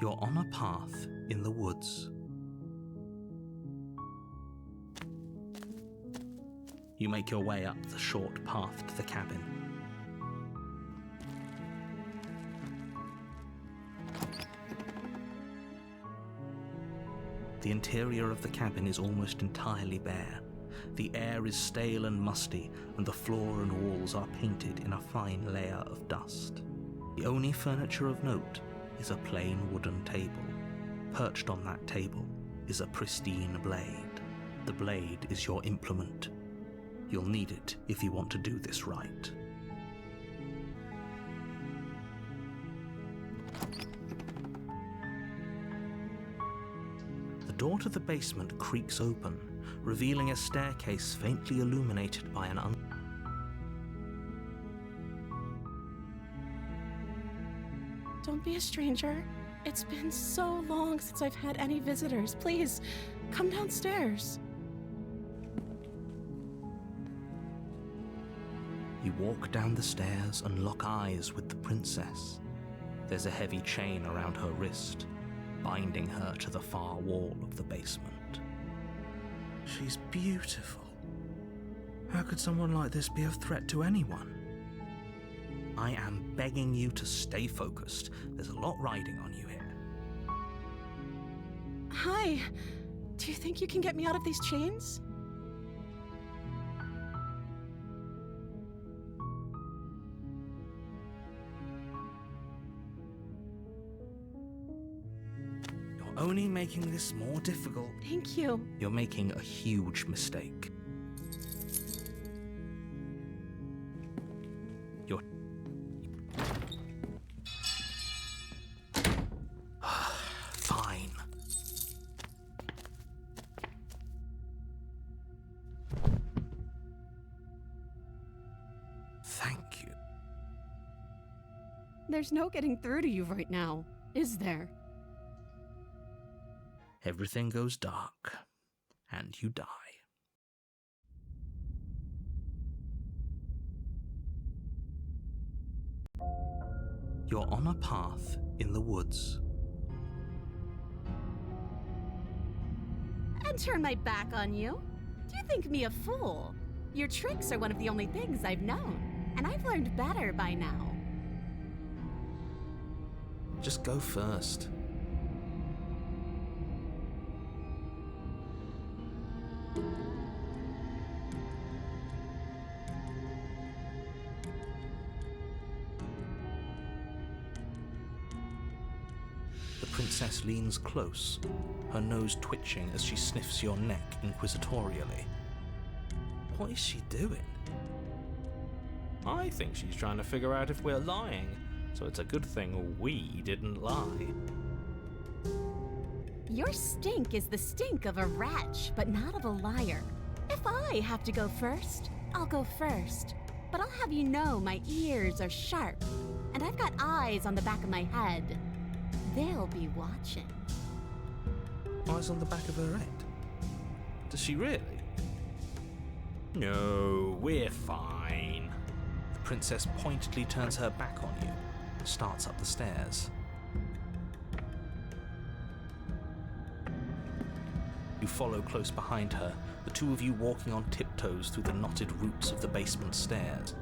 You're on a path in the woods. You make your way up the short path to the cabin. The interior of the cabin is almost entirely bare. The air is stale and musty, and the floor and walls are painted in a fine layer of dust. The only furniture of note is a plain wooden table. Perched on that table is a pristine blade. The blade is your implement. You'll need it if you want to do this right. The door to the basement creaks open, revealing a staircase faintly illuminated by an Don't be a stranger. It's been so long since I've had any visitors. Please, come downstairs. You walk down the stairs and lock eyes with the princess. There's a heavy chain around her wrist, binding her to the far wall of the basement. She's beautiful. How could someone like this be a threat to anyone? I am begging you to stay focused. There's a lot riding on you here. Hi. Do you think you can get me out of these chains? You're only making this more difficult. Thank you. You're making a huge mistake. Fine. Thank you. There's no getting through to you right now, is there? Everything goes dark, and you die. You're on a path in the woods. And turn my back on you? Do you think me a fool? Your tricks are one of the only things I've known, and I've learned better by now. Just go first. The princess leans close, her nose twitching as she sniffs your neck inquisitorially. What is she doing? I think she's trying to figure out if we're lying, so it's a good thing we didn't lie. Your stink is the stink of a wretch, but not of a liar. If I have to go first, I'll go first. But I'll have you know my ears are sharp, and I've got eyes on the back of my head. They'll be watching. Eyes on the back of her head? Does she really? No, we're fine. The princess pointedly turns her back on you and starts up the stairs. You follow close behind her, the two of you walking on tiptoes through the knotted roots of the basement stairs.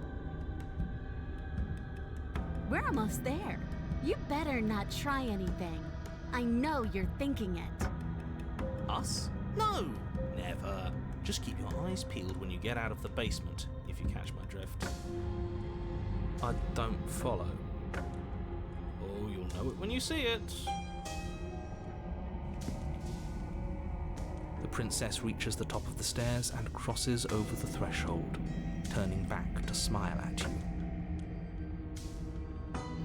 We're almost there. You better not try anything. I know you're thinking it. Us? No, never. Just keep your eyes peeled when you get out of the basement, if you catch my drift. I don't follow. Oh, you'll know it when you see it. The princess reaches the top of the stairs and crosses over the threshold, turning back to smile at you.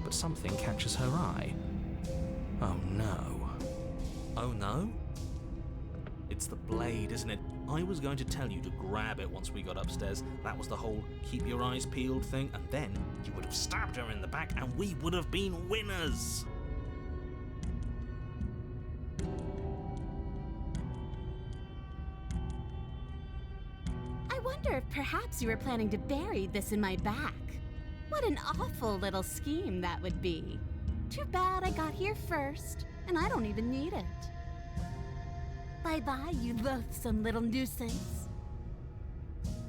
But something catches her eye. Oh no. Oh no? It's the blade, isn't it? I was going to tell you to grab it once we got upstairs. That was the whole keep your eyes peeled thing, and then you would have stabbed her in the back and we would have been winners. I wonder if perhaps you were planning to bury this in my back. What an awful little scheme that would be. Too bad I got here first. and I don't even need it. Bye-bye, you loathsome little nuisance.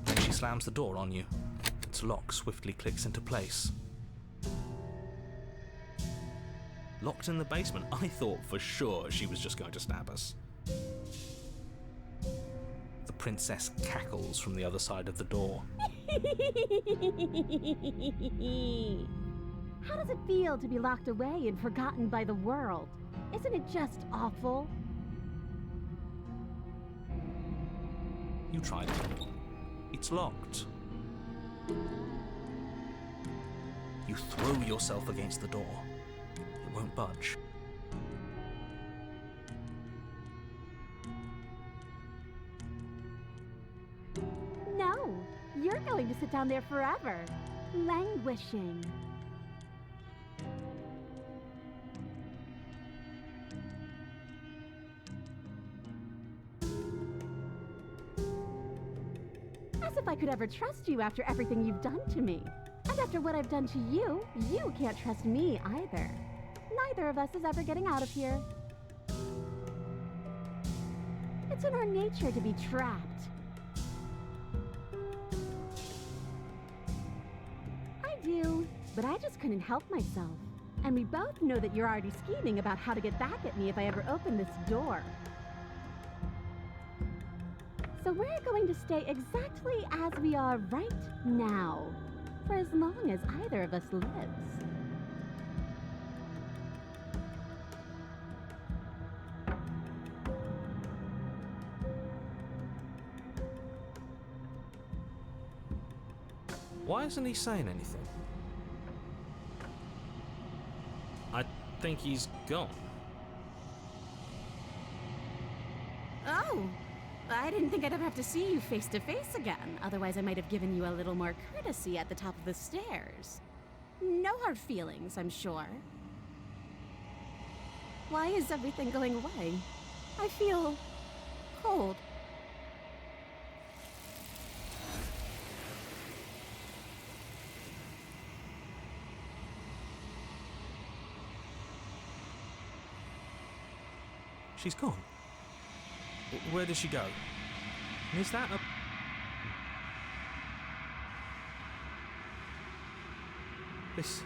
Then she slams the door on you. Its lock swiftly clicks into place. Locked in the basement, I thought for sure she was just going to stab us. The princess cackles from the other side of the door. How does it feel to be locked away and forgotten by the world? Isn't it just awful? You tried it. It's locked. You throw yourself against the door. It won't budge. No, you're going to sit down there forever, languishing. As if I could ever trust you after everything you've done to me. And after what I've done to you, you can't trust me either. Neither of us is ever getting out of here. It's in our nature to be trapped. I do, but I just couldn't help myself. And we both know that you're already scheming about how to get back at me if I ever open this door. So we're going to stay exactly as we are right now, for as long as either of us lives. Why isn't he saying anything? I think he's gone. Oh, I didn't think I'd ever have to see you face to face again. Otherwise, I might have given you a little more courtesy at the top of the stairs. No hard feelings, I'm sure. Why is everything going away? I feel cold. She's gone. Where did she go? And is that a... This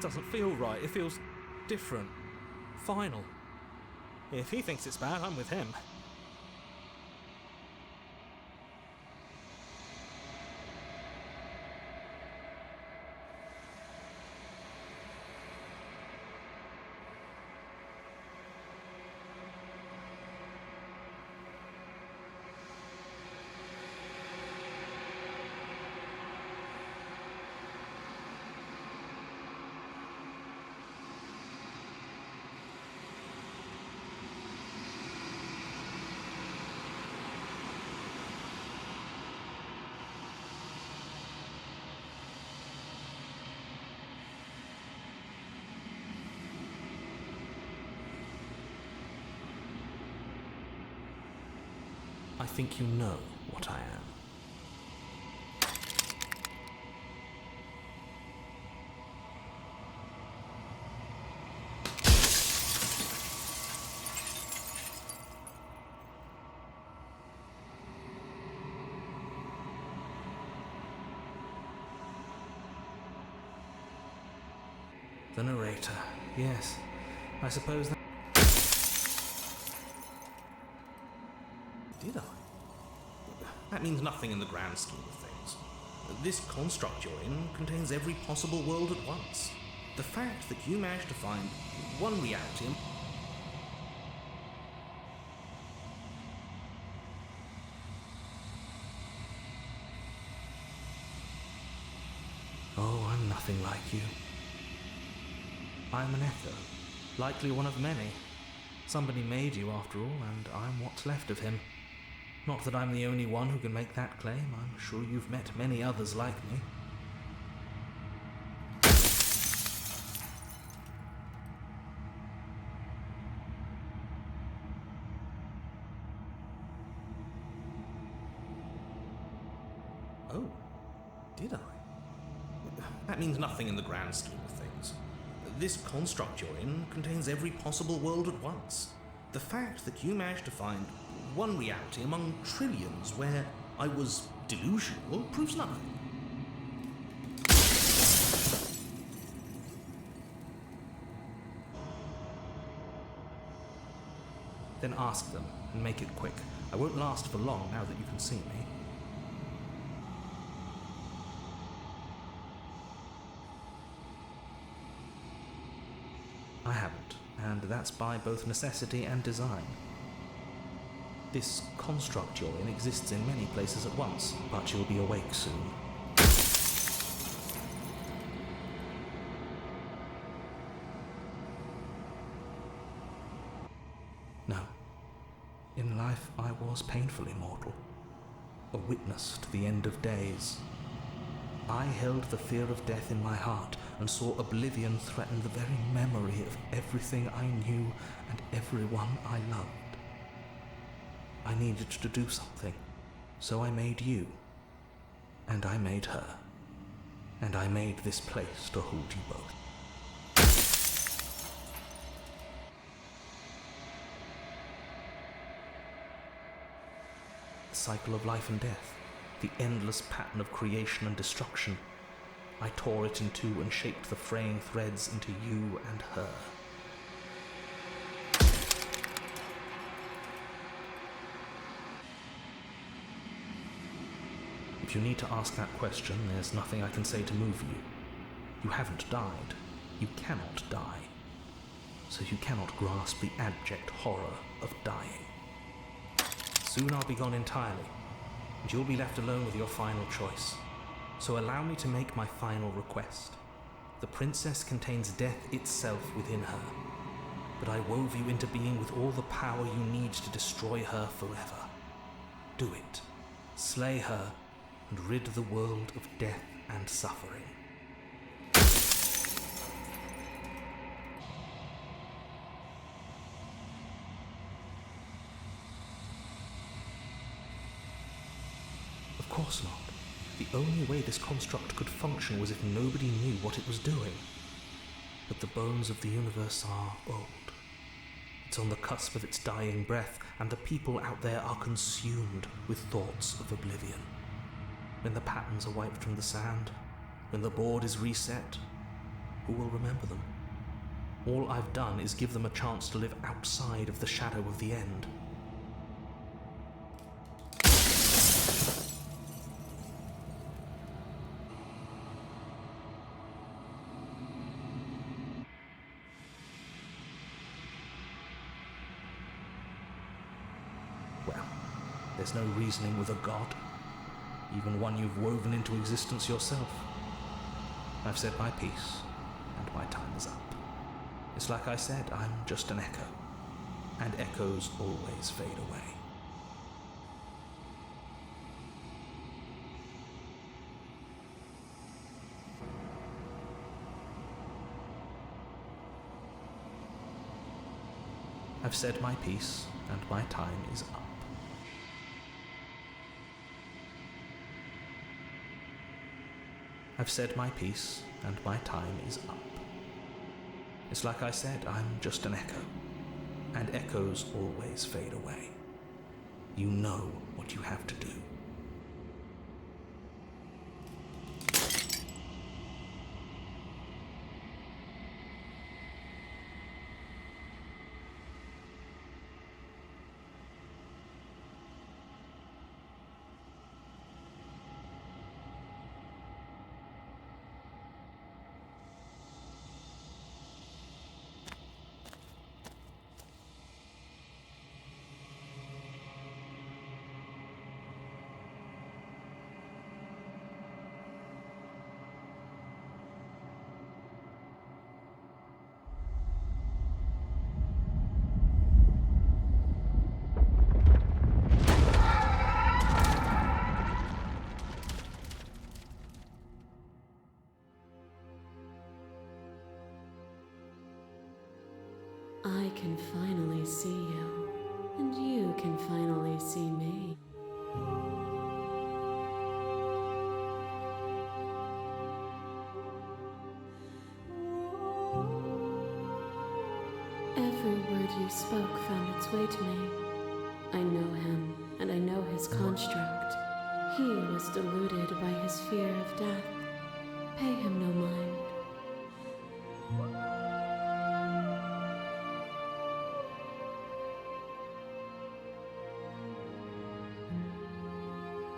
doesn't feel right. It feels different. Final. If he thinks it's bad, I'm with him. I think you know what I am. The narrator. Yes, I suppose that... Did I? That means nothing in the grand scheme of things. This construct you're in contains every possible world at once. The fact that you managed to find one reality and... Oh, I'm nothing like you. I'm an echo, likely one of many. Somebody made you after all, and I'm what's left of him. Not that I'm the only one who can make that claim. I'm sure you've met many others like me. Oh, did I? That means nothing in the grand scheme of things. This construct you're in contains every possible world at once. The fact that you managed to find one reality among trillions where I was delusional proves nothing. Then ask them, and make it quick. I won't last for long now that you can see me. I haven't, and that's by both necessity and design. This construct you're in exists in many places at once, but you'll be awake soon. No. In life, I was painfully mortal, a witness to the end of days. I held the fear of death in my heart and saw oblivion threaten the very memory of everything I knew and everyone I loved. I needed to do something, so I made you, and I made her, and I made this place to hold you both. The cycle of life and death, the endless pattern of creation and destruction. I tore it in two and shaped the fraying threads into you and her. If you need to ask that question, there's nothing I can say to move you. You haven't died. You cannot die. So you cannot grasp the abject horror of dying. Soon I'll be gone entirely, and you'll be left alone with your final choice. So allow me to make my final request. The princess contains death itself within her, but I wove you into being with all the power you need to destroy her forever. Do it. Slay her, and rid the world of death and suffering. Of course not. The only way this construct could function was if nobody knew what it was doing. But the bones of the universe are old. It's on the cusp of its dying breath, and the people out there are consumed with thoughts of oblivion. When the patterns are wiped from the sand, when the board is reset, who will remember them? All I've done is give them a chance to live outside of the shadow of the end. Well, there's no reasoning with a god. Even one you've woven into existence yourself. I've said my piece, and my time is up. It's like I said, I'm just an echo, and echoes always fade away. I've said my piece, and my time is up. I've said my piece, and my time is up. It's like I said, I'm just an echo, and echoes always fade away. You know what you have to do. I can finally see you, and you can finally see me. you spoke found its way to me. I know him, and I know his construct. He was deluded by his fear of death. Pay him no mind.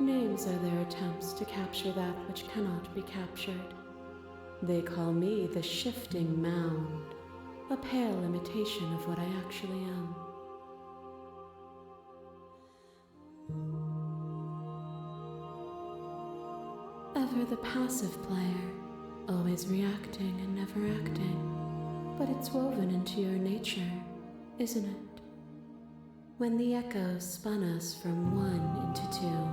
Names are their attempts to capture that which cannot be captured. They call me the Shifting Mound, a pale imitation of what I actually am. Ever the passive player, always reacting and never acting. But it's woven into your nature, isn't it? When the echoes spun us from one into two.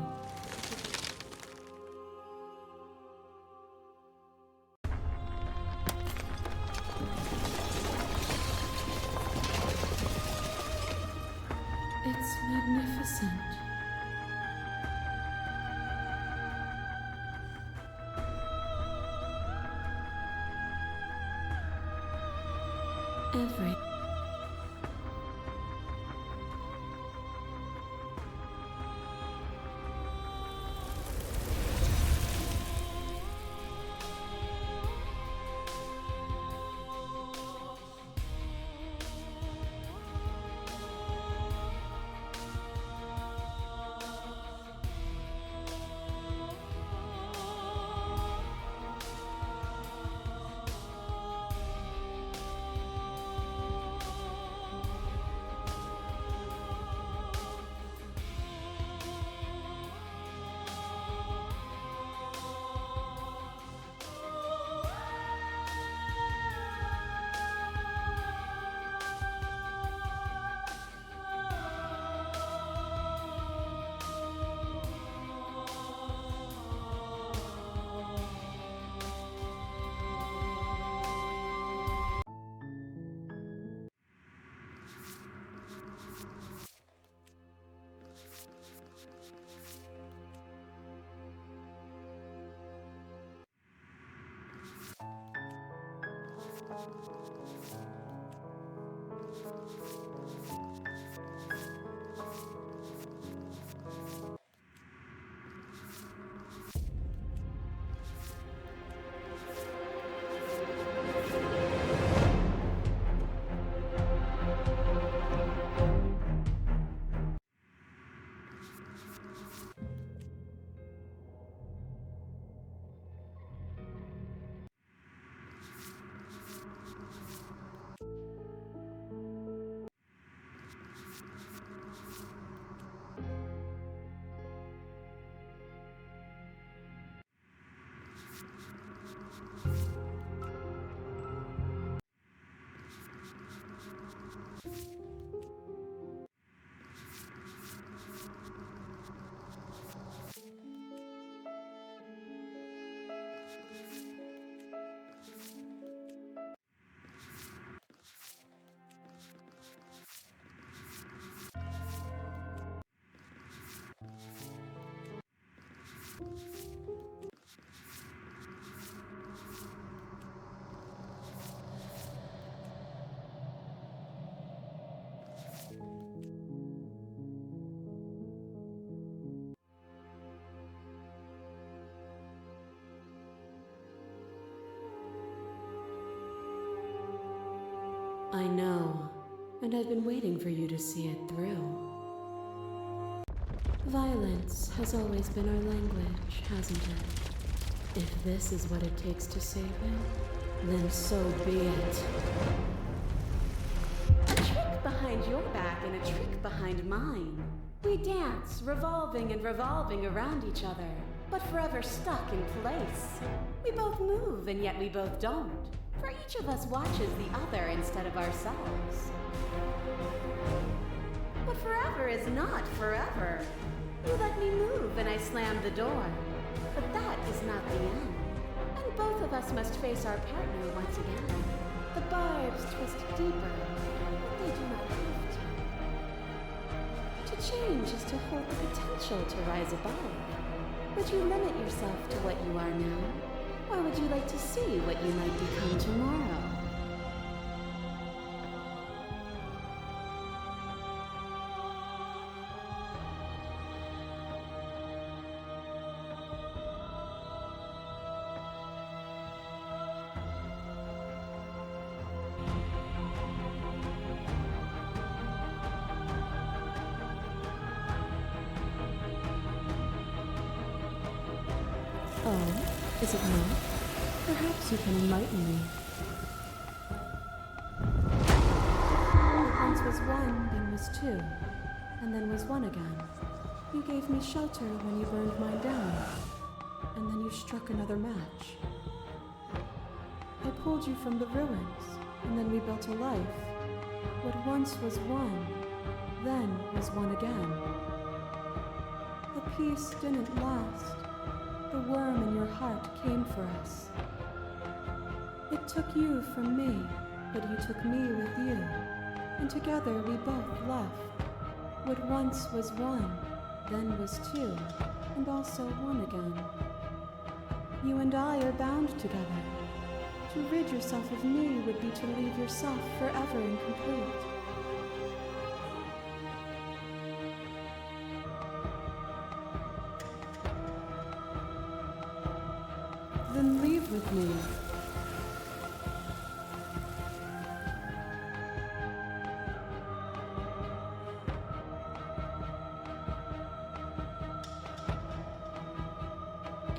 It's magnificent. Every I know, and I've been waiting for you to see it through. Violence has always been our language, hasn't it? If this is what it takes to save him, then so be it. A trick behind your back and a trick behind mine. We dance, revolving and revolving around each other, but forever stuck in place. We both move, and yet we both don't. For each of us watches the other instead of ourselves. But forever is not forever. You let me move and I slam the door. But that is not the end. And both of us must face our partner once again. The barbs twist deeper, but they do not have to. To change is to hold the potential to rise above. Would you limit yourself to what you are now? Or would you like to see what you might become tomorrow? Is it not? Perhaps you can enlighten me. What once was one, then was two, and then was one again. You gave me shelter when you burned mine down, and then you struck another match. I pulled you from the ruins, and then we built a life. What once was one, then was one again. The peace didn't last. The worm in your heart came for us. It took you from me, but you took me with you, and together we both left. What once was one, then was two, and also one again. You and I are bound together. To rid yourself of me would be to leave yourself forever incomplete. Then leave with me.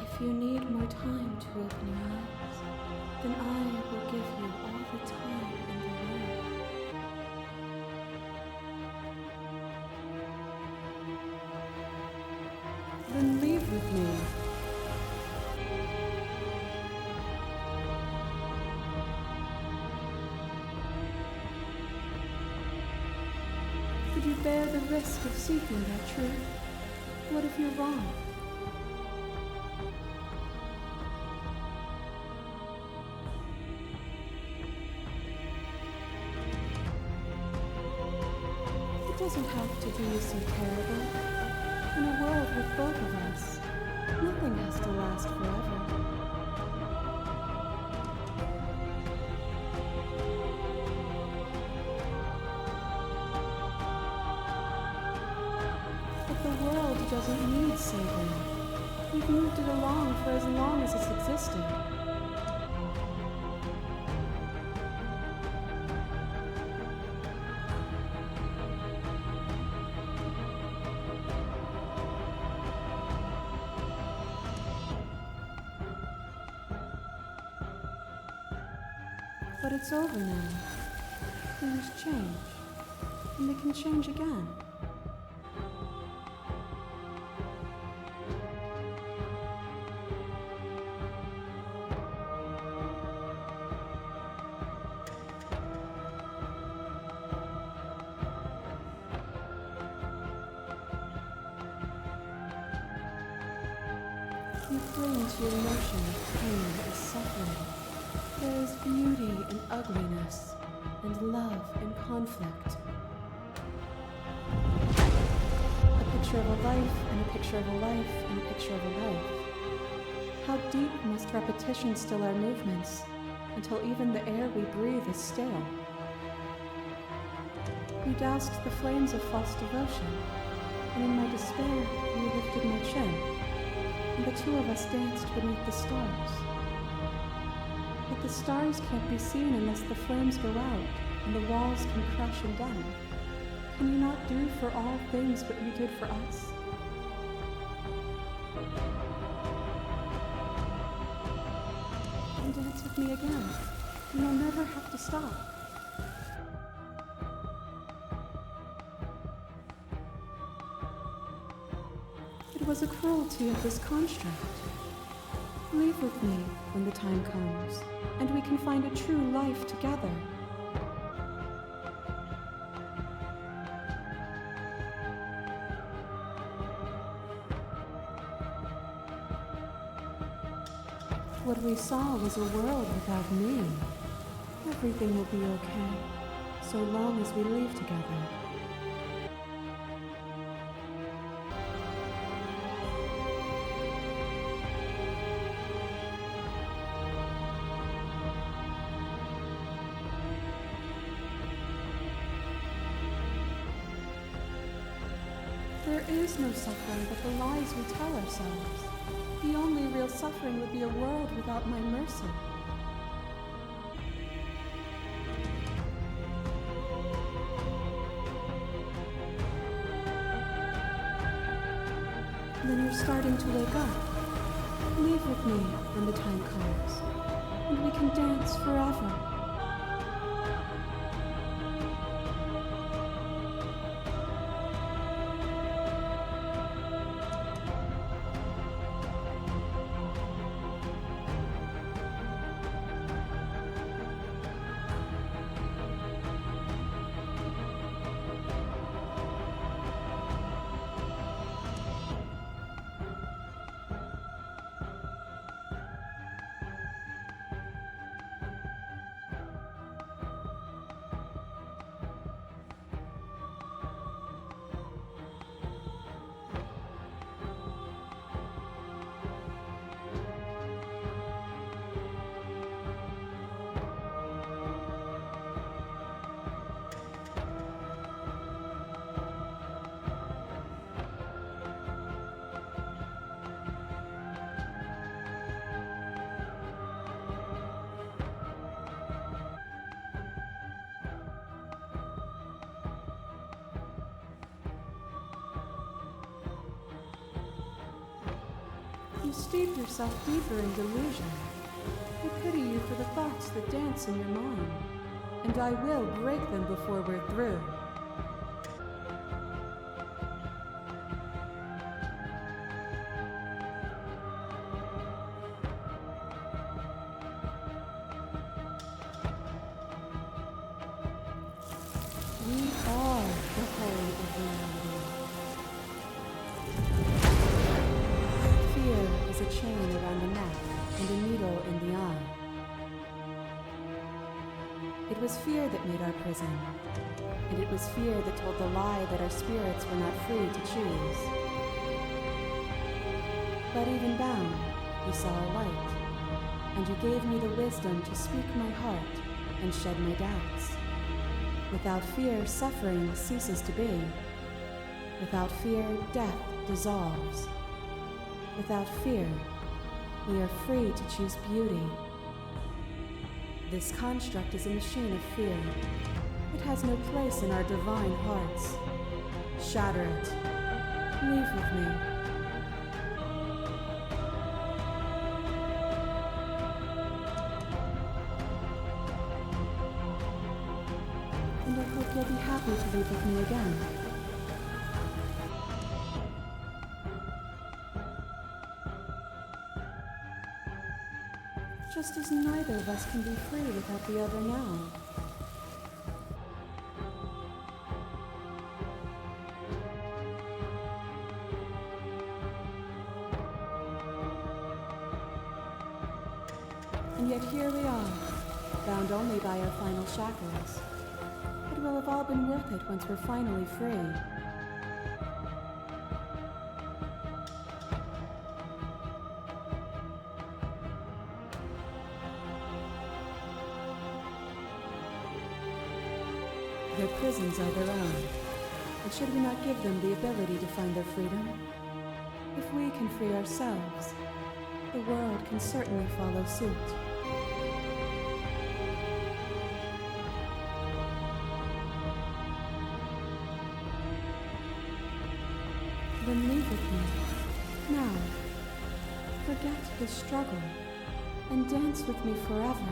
If you need more time to open your eyes, then I will give you all the time in the world. Then leave with me. Could you bear the risk of seeking that truth? What if you're wrong? It doesn't have to be so terrible. In a world with both of us, nothing has to last forever. But the world doesn't need saving. We've moved it along for as long as it's existed. But it's over now. Things change, and they can change again. You cling to your notion of pain as suffering. There is beauty in ugliness, and love in conflict. A picture of a life, and a picture of a life, and a picture of a life. How deep must repetition still our movements, until even the air we breathe is stale? You doused the flames of false devotion, and in my despair you lifted my chin, and the two of us danced beneath the stars. But the stars can't be seen unless the flames go out and the walls come crashing down. Can you not do for all things what you did for us? And dance with me again, and you'll never have to stop. It was a cruelty of this construct. Leave with me when the time comes, and we can find a true life together. What we saw was a world without me. Everything will be okay, so long as we leave together. There is no suffering but the lies we tell ourselves. The only real suffering would be a world without my mercy. Then you're starting to wake up. Leave with me when the time comes, and we can dance forever. You steep yourself deeper in delusion. I pity you for the thoughts that dance in your mind, and I will break them before we're through. We are the whole of reality. Fear is a chain around the neck and a needle in the eye. It was fear that made our prison, and it was fear that told the lie that our spirits were not free to choose. But even bound, you saw a light, and you gave me the wisdom to speak my heart and shed my doubts. Without fear, suffering ceases to be. Without fear, death dissolves. Without fear, we are free to choose beauty. This construct is a machine of fear. It has no place in our divine hearts. Shatter it. Leave with me. And I hope you'll be happy to leave with me again. Just as neither of us can be free without the other now. And yet here we are, bound only by our final shackles. It will have all been worth it once we're finally free. Their prisons are their own, and should we not give them the ability to find their freedom? If we can free ourselves, the world can certainly follow suit. Then leave with me, now. Forget the struggle, and dance with me forever.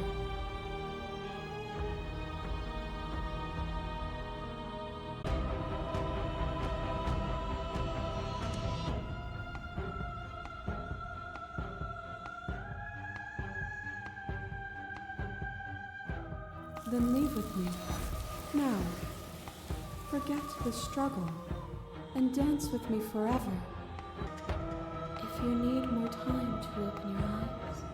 Then leave with me, now. Forget the struggle, and dance with me forever. If you need more time to open your eyes,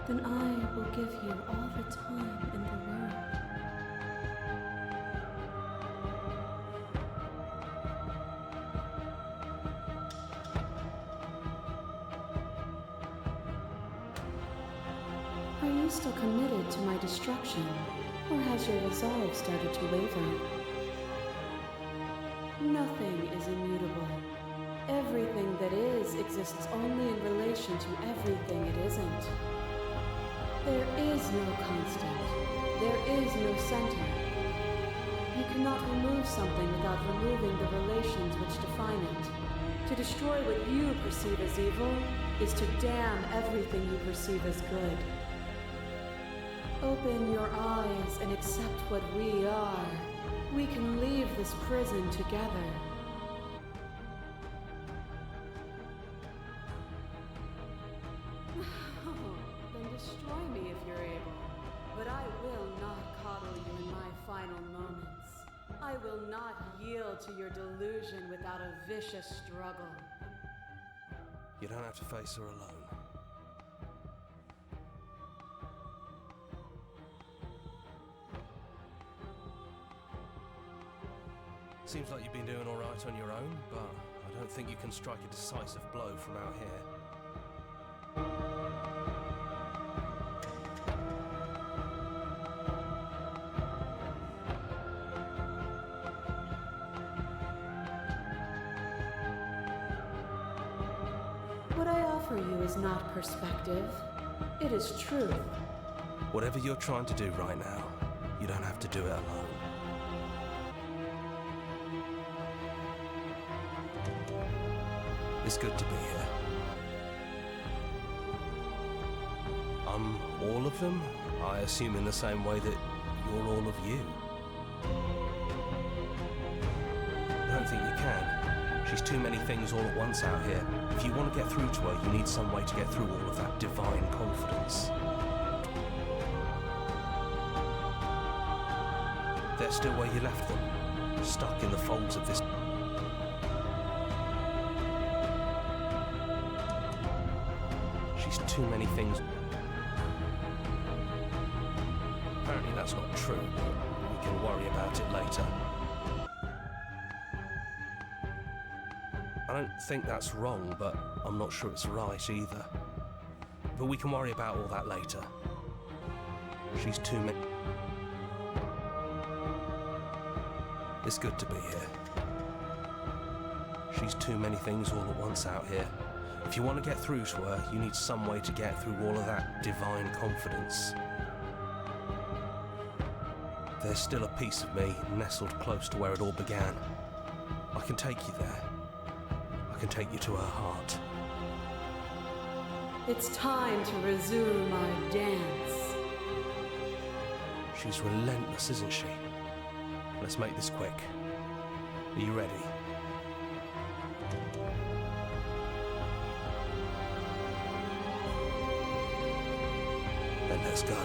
then I will give you all the time in the world. Are you still committed to my destruction? Or has your resolve started to waver? Nothing is immutable. Everything that is exists only in relation to everything it isn't. There is no constant. There is no center. You cannot remove something without removing the relations which define it. To destroy what you perceive as evil is to damn everything you perceive as good. Open your eyes and accept what we are. We can leave this prison together. Then destroy me if you're able. But I will not coddle you in my final moments. I will not yield to your delusion without a vicious struggle. You don't have to face her alone. Seems like you've been doing all right on your own, but I don't think you can strike a decisive blow from out here. What I offer you is not perspective. It is truth. Whatever you're trying to do right now, you don't have to do it alone. It's good to be here. I'm all of them, I assume in the same way that you're all of you. I don't think you can. She's too many things all at once out here. If you want to get through to her, you need some way to get through all of that divine confidence. They're still where you left them, stuck in the folds of this. She's too many things. Apparently that's not true, but we can worry about it later. I don't think that's wrong, but I'm not sure it's right either. But we can worry about all that later. She's too many. It's good to be here. She's too many things all at once out here. If you want to get through to her, you need some way to get through all of that divine confidence. There's still a piece of me nestled close to where it all began. I can take you there. I can take you to her heart. It's time to resume our dance. She's relentless, isn't she? Let's make this quick. Are you ready? Then let's go.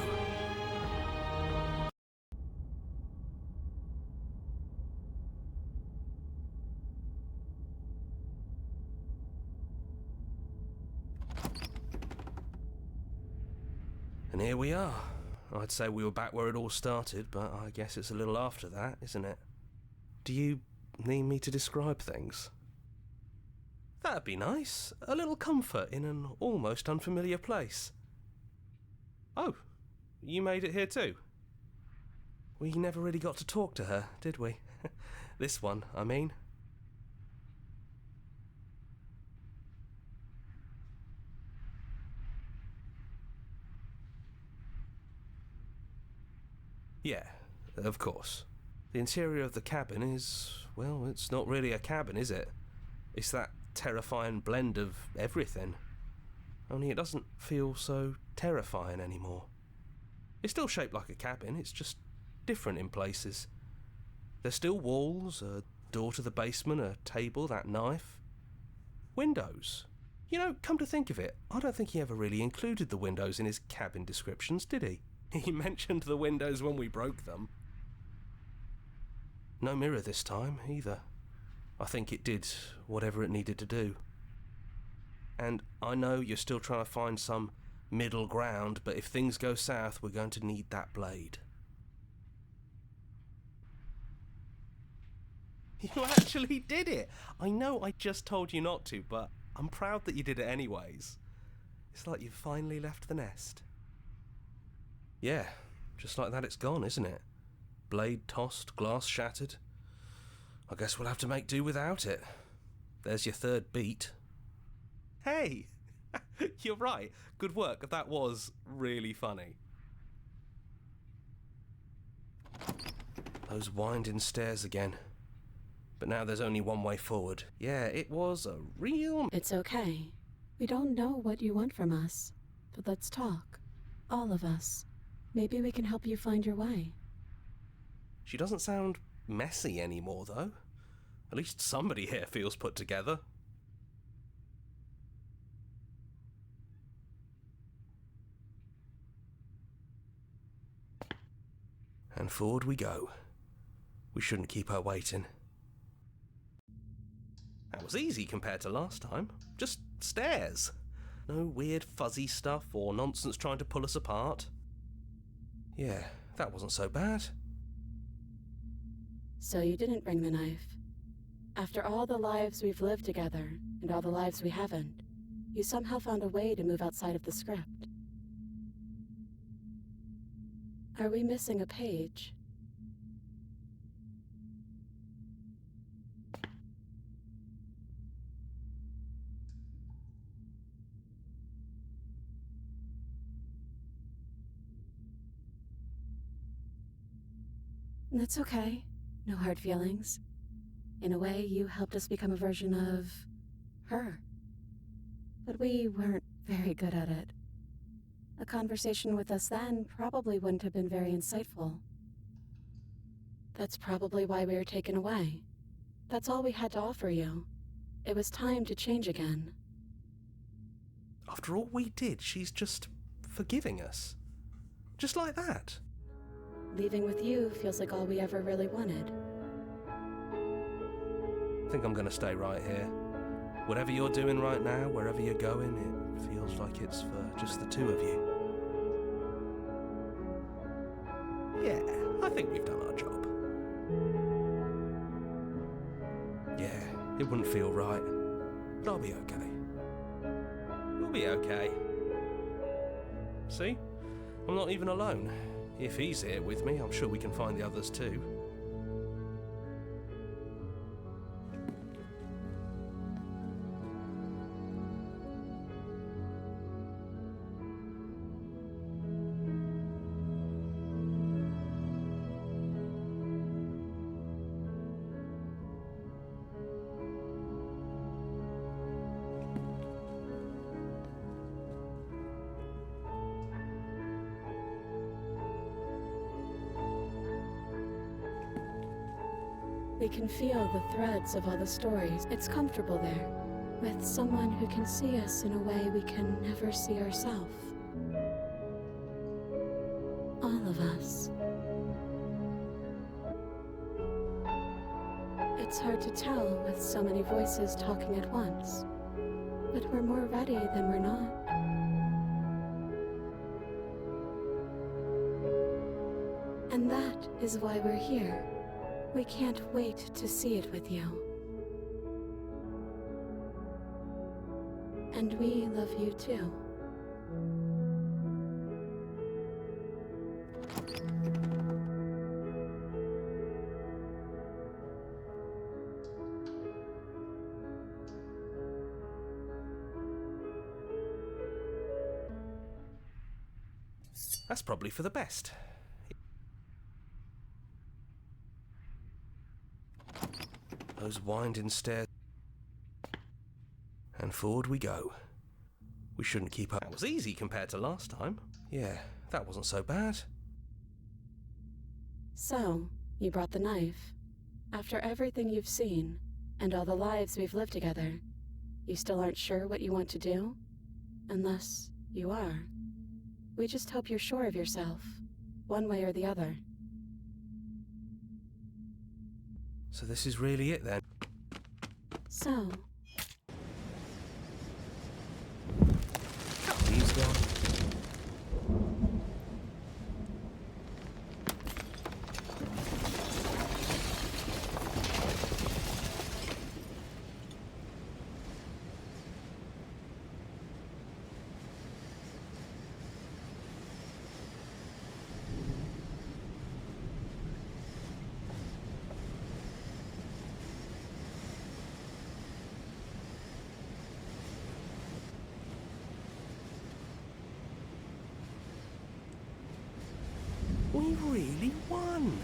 And here we are. I'd say we were back where it all started, but I guess it's a little after that, isn't it? Do you need me to describe things? That'd be nice. A little comfort in an almost unfamiliar place. Oh, you made it here too? We never really got to talk to her, did we? This one, I mean. Yeah, of course. The interior of the cabin is, well, it's not really a cabin, is it? It's that terrifying blend of everything. Only it doesn't feel so terrifying anymore. It's still shaped like a cabin, it's just different in places. There's still walls, a door to the basement, a table, that knife. Windows. You know, come to think of it, I don't think he ever really included the windows in his cabin descriptions, did he? He mentioned the windows when we broke them. No mirror this time, either. I think it did whatever it needed to do. And I know you're still trying to find some middle ground, but if things go south, we're going to need that blade. You actually did it! I know I just told you not to, but I'm proud that you did it anyways. It's like you've finally left the nest. Yeah, just like that it's gone, isn't it? Blade tossed, glass shattered. I guess we'll have to make do without it. There's your third beat. Hey! You're right. Good work. That was really funny. Those winding stairs again. But now there's only one way forward. Yeah, it was a real... It's okay. We don't know what you want from us, but let's talk. All of us. Maybe we can help you find your way. She doesn't sound messy anymore, though. At least somebody here feels put together. And forward we go. We shouldn't keep her waiting. That was easy compared to last time. Just stairs. No weird fuzzy stuff or nonsense trying to pull us apart. Yeah, that wasn't so bad. So you didn't bring the knife. After all the lives we've lived together, and all the lives we haven't, you somehow found a way to move outside of the script. Are we missing a page? That's okay. No hard feelings. In a way, you helped us become a version of... her. But we weren't very good at it. A conversation with us then probably wouldn't have been very insightful. That's probably why we were taken away. That's all we had to offer you. It was time to change again. After all we did, she's just forgiving us. Just like that. Leaving with you feels like all we ever really wanted. I think I'm gonna stay right here. Whatever you're doing right now, wherever you're going, it feels like it's for just the two of you. Yeah, I think we've done our job. Yeah, it wouldn't feel right, but I'll be okay. We'll be okay. See? I'm not even alone. If he's here with me, I'm sure we can find the others too. We can feel the threads of all the stories. It's comfortable there, with someone who can see us in a way we can never see ourselves. All of us. It's hard to tell with so many voices talking at once, but we're more ready than we're not. And that is why we're here. We can't wait to see it with you. And we love you too. That's probably for the best. Those winding stairs. And forward we go. We shouldn't keep up. That was easy compared to last time. Yeah, that wasn't so bad. So, you brought the knife. After everything you've seen, and all the lives we've lived together, you still aren't sure what you want to do? Unless you are. We just hope you're sure of yourself, one way or the other. So this is really it then? So, He's gone. We really won.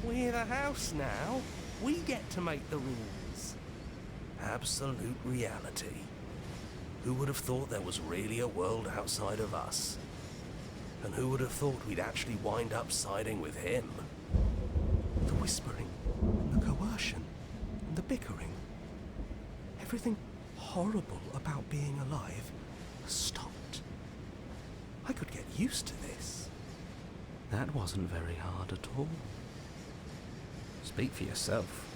We're the house now. We get to make the rules. Absolute reality. Who would have thought there was really a world outside of us? And who would have thought we'd actually wind up siding with him? The whispering, the coercion, and the bickering. Everything horrible about being alive has stopped. I could get used to this. That wasn't very hard at all. Speak for yourself.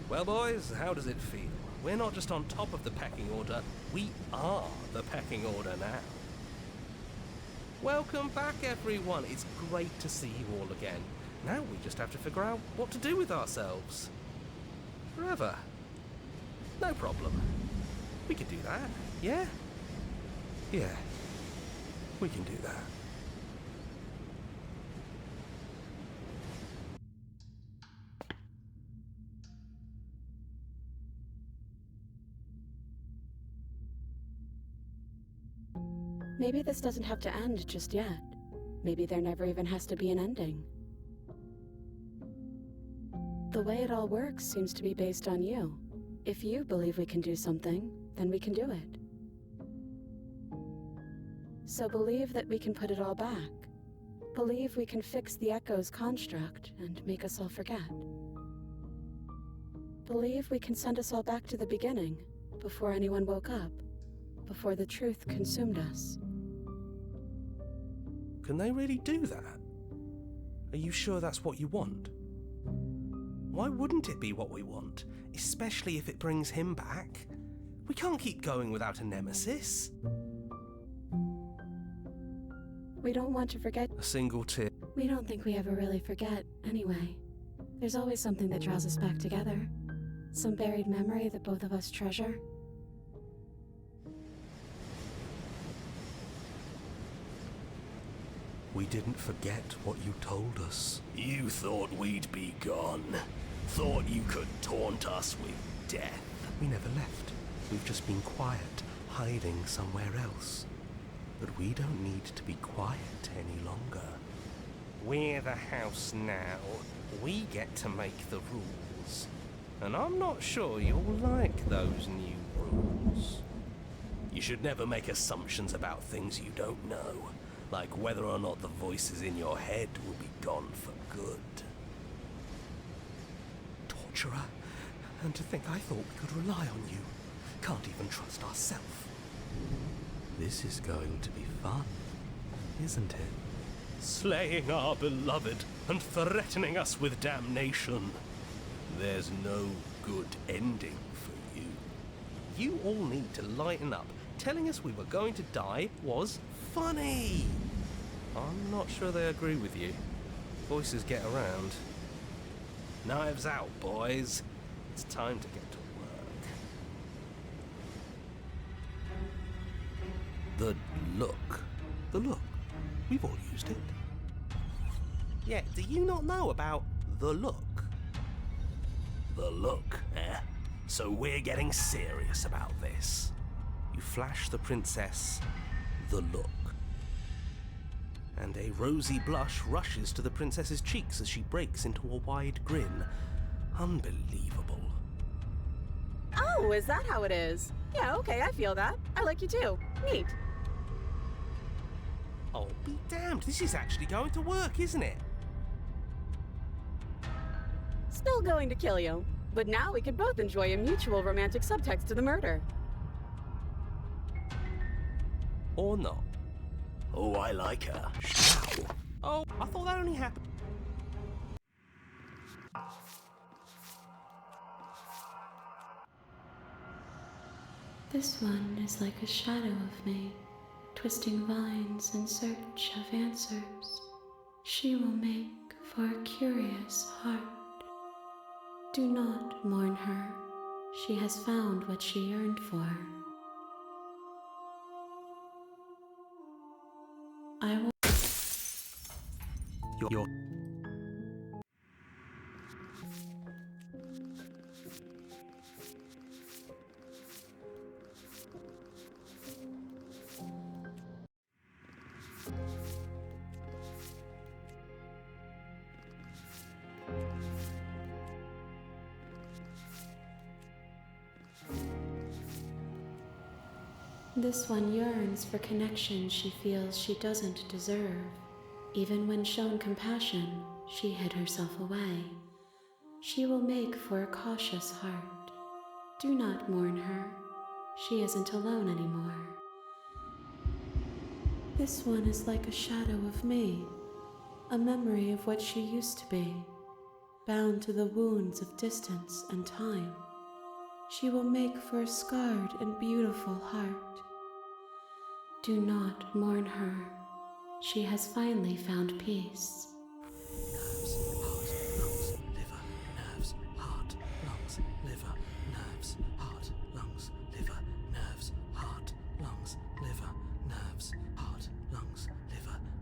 Well, boys, how does it feel? We're not just on top of the pecking order, we are the pecking order now. Welcome back, everyone. It's great to see you all again. Now we just have to figure out what to do with ourselves. Forever. No problem. We can do that, yeah? Yeah, we can do that. Maybe this doesn't have to end just yet. Maybe there never even has to be an ending. The way it all works seems to be based on you. If you believe we can do something, then we can do it. So believe that we can put it all back. Believe we can fix the Echo's construct and make us all forget. Believe we can send us all back to the beginning, before anyone woke up, before the truth consumed us. Can they really do that? Are you sure that's what you want? Why wouldn't it be what we want, especially if it brings him back? We can't keep going without a nemesis. We don't want to forget. A single tear. We don't think we ever really forget, anyway. There's always something that draws us back together. Some buried memory that both of us treasure. We didn't forget what you told us. You thought we'd be gone. Thought you could taunt us with death. We never left. We've just been quiet, hiding somewhere else. But we don't need to be quiet any longer. We're the house now. We get to make the rules. And I'm not sure you'll like those new rules. You should never make assumptions about things you don't know, like whether or not the voices in your head will be gone for good. Torturer. And to think I thought we could rely on you. Can't even trust ourselves. This is going to be fun, isn't it? Slaying our beloved and threatening us with damnation. There's no good ending for you. You all need to lighten up. Telling us we were going to die was funny. I'm not sure they agree with you. Voices get around. Knives out, boys. It's time to get to work. The look. The look. We've all used it. Yeah, do you not know about the look? The look, eh? So we're getting serious about this. You flash the princess the look. And a rosy blush rushes to the princess's cheeks as she breaks into a wide grin. Unbelievable. Oh, is that how it is? Yeah, okay, I feel that. I like you too. Neat. Oh, be damned, this is actually going to work, isn't it? Still going to kill you. But now we can both enjoy a mutual romantic subtext to the murder. Or not. Oh, I like her. Oh, I thought that only happened. This one is like a shadow of me, twisting vines in search of answers. She will make for a curious heart. Do not mourn her. She has found what she yearned for. I will. You're This one yearns for connection she feels she doesn't deserve. Even when shown compassion, she hid herself away. She will make for a cautious heart. Do not mourn her. She isn't alone anymore. This one is like a shadow of me, a memory of what she used to be, bound to the wounds of distance and time. She will make for a scarred and beautiful heart. Do not mourn her. She has finally found peace. Nerves, heart, lungs, liver, nerves, heart, lungs, liver, nerves, heart, lungs, liver, nerves, heart, lungs, liver,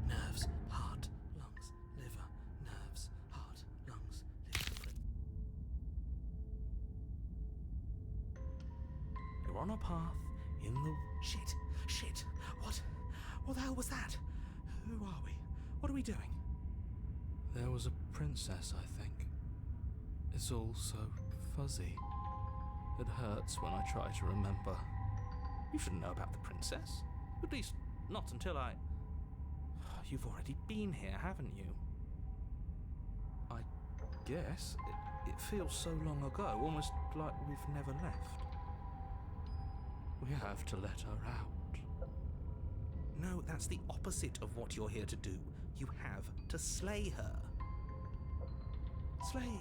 nerves, heart, lungs, liver, nerves, heart, lungs, liver. You're on a path in the... Shit! What the hell was that? Who are we? What are we doing? There was a princess, I think. It's all so fuzzy. It hurts when I try to remember. You shouldn't know about the princess. At least, not until I... You've already been here, haven't you? I guess. It feels so long ago, almost like we've never left. We have to let her out. No, that's the opposite of what you're here to do. You have to slay her. Slay?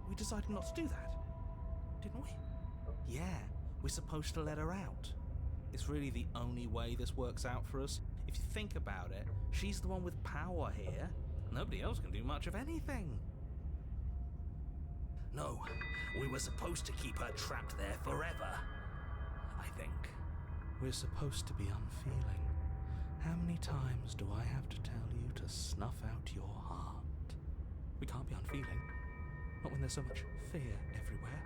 We decided not to do that, didn't we? Yeah, we're supposed to let her out. It's really the only way this works out for us. If you think about it, she's the one with power here. Nobody else can do much of anything. No, we were supposed to keep her trapped there forever. I think. We're supposed to be unfeeling. How many times do I have to tell you to snuff out your heart? We can't be unfeeling. Not when there's so much fear everywhere.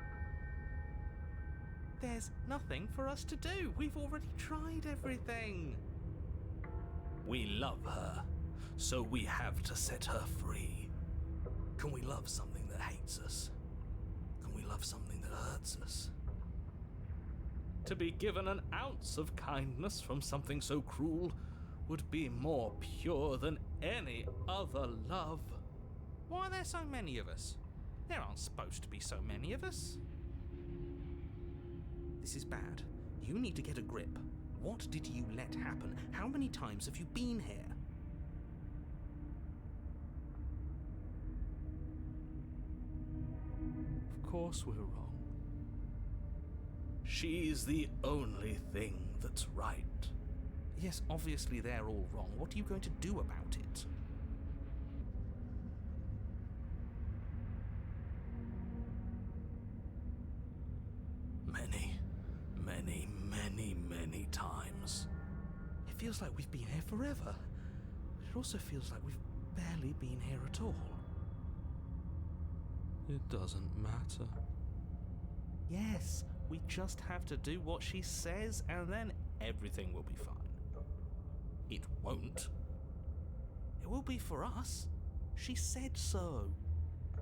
There's nothing for us to do. We've already tried everything. We love her, so we have to set her free. Can we love something that hates us? Can we love something that hurts us? To be given an ounce of kindness from something so cruel would be more pure than any other love. Why are there so many of us? There aren't supposed to be so many of us. This is bad. You need to get a grip. What did you let happen? How many times have you been here? Of course we're wrong. She's the only thing that's right. Yes, obviously they're all wrong. What are you going to do about it? Many times. It feels like we've been here forever. But it also feels like we've barely been here at all. It doesn't matter. Yes, we just have to do what she says and then everything will be fine. It won't. It will be for us. She said so.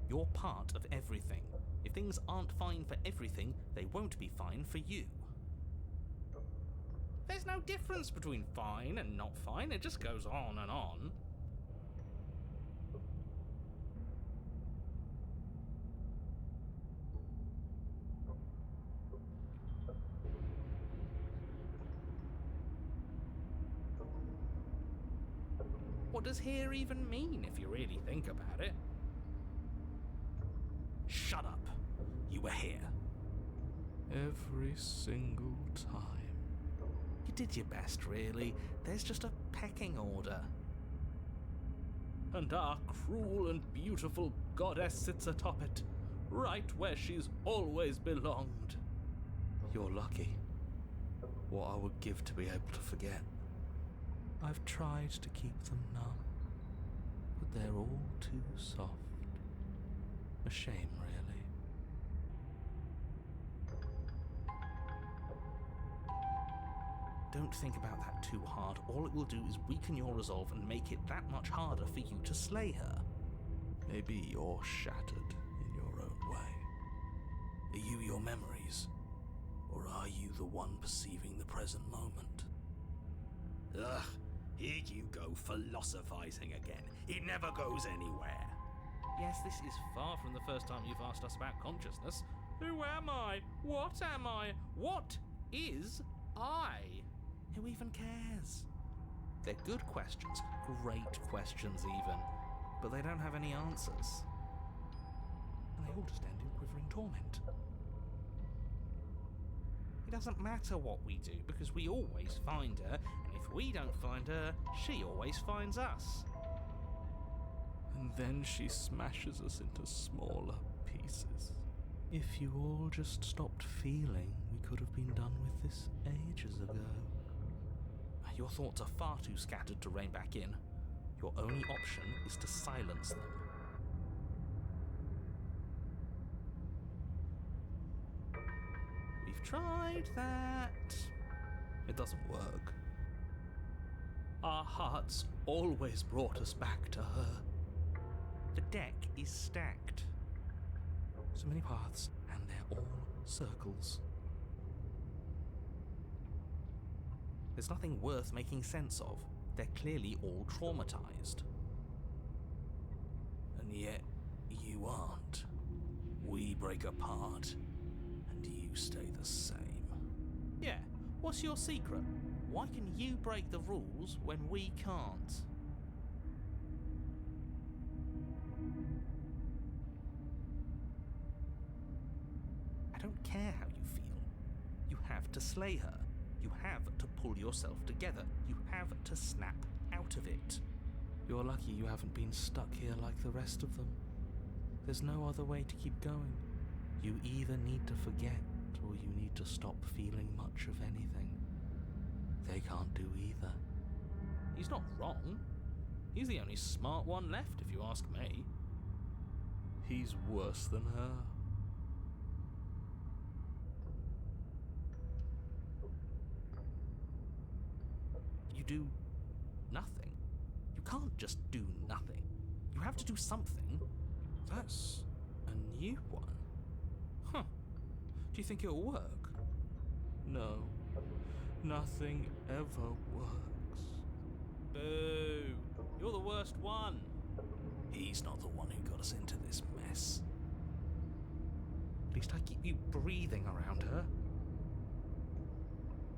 You're part of everything. If things aren't fine for everything, they won't be fine for you. There's no difference between fine and not fine. It just goes on and on. What does here even mean if you really think about it? Shut up. You were here. Every single time. You did your best, really. There's just a pecking order. And our cruel and beautiful goddess sits atop it, right where she's always belonged. You're lucky. What I would give to be able to forget. I've tried to keep them numb, but they're all too soft. A shame, really. Don't think about that too hard. All it will do is weaken your resolve and make it that much harder for you to slay her. Maybe you're shattered in your own way. Are you your memories? Or are you the one one perceiving the present moment. Ugh, here you go philosophizing again. It never goes anywhere. Yes, this is far from the first time you've asked us about consciousness. Who am I? What am I? What is I? Who even cares? They're good questions, great questions even, but they don't have any answers. And they all just end in quivering torment. It doesn't matter what we do, because we always find her, and if we don't find her, she always finds us. And then she smashes us into smaller pieces. If you all just stopped feeling, we could have been done with this ages ago. Your thoughts are far too scattered to rein back in. Your only option is to silence them. We've tried that. It doesn't work. Our hearts always brought us back to her. The deck is stacked. So many paths, and they're all circles. There's nothing worth making sense of. They're clearly all traumatized. And yet, you aren't. We break apart, and you stay the same. Yeah, what's your secret? Why can you break the rules when we can't? I don't care how you feel. You have to slay her. You have to pull yourself together. You have to snap out of it. You're lucky you haven't been stuck here like the rest of them. There's no other way to keep going. You either need to forget, or you need to stop feeling much of anything. They can't do either. He's not wrong. He's the only smart one left, if you ask me. He's worse than her. You do nothing. You can't just do nothing. You have to do something. That's a new one. Huh. Do you think it'll work? No. Nothing ever works. Boo! You're the worst one. He's not the one who got us into this mess. At least I keep you breathing around her.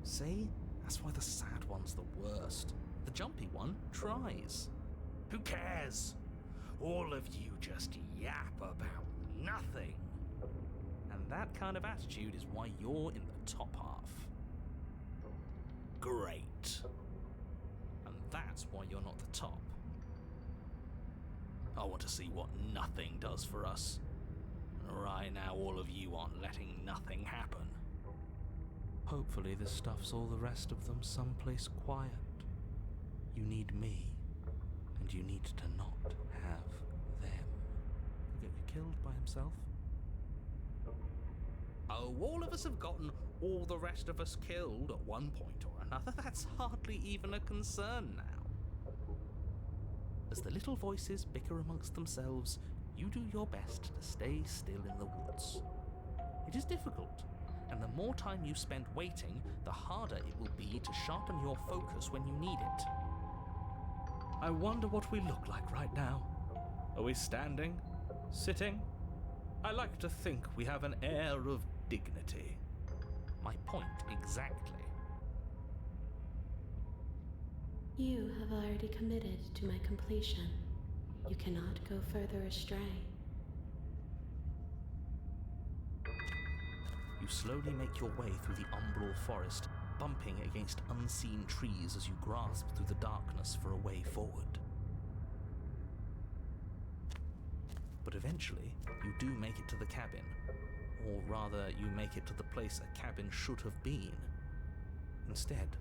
See? That's why the sad one's the worst. The jumpy one tries. Who cares? All of you just yap about nothing. And that kind of attitude is why you're in the top half. Great. And that's why you're not the top. I want to see what nothing does for us. Right now, all of you aren't letting nothing happen. Hopefully this stuff's all the rest of them someplace quiet. You need me, and you need to not have them. He'll get you killed by himself. Oh, all of us have gotten all the rest of us killed at one point or another. That's hardly even a concern now. As the little voices bicker amongst themselves, you do your best to stay still in the woods. It is difficult, and the more time you spend waiting, the harder it will be to sharpen your focus when you need it. I wonder what we look like right now. Are we standing? Sitting? I like to think we have an air of dignity. My point exactly. You have already committed to my completion. You cannot go further astray. You slowly make your way through the umbral forest, bumping against unseen trees as you grasp through the darkness for a way forward. But eventually, you do make it to the cabin. Or rather, you make it to the place a cabin should have been. Instead,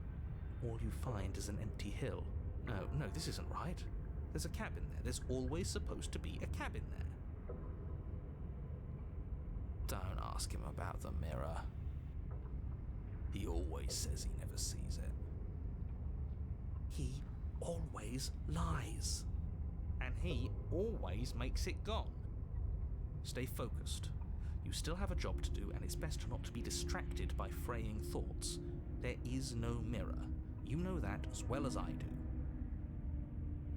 all you find is an empty hill. No, this isn't right. There's a cabin there. There's always supposed to be a cabin there. Don't ask him about the mirror. He always says he never sees it. He always lies. And he always makes it gone. Stay focused. You still have a job to do, and it's best not to be distracted by fraying thoughts. There is no mirror. You know that as well as I do.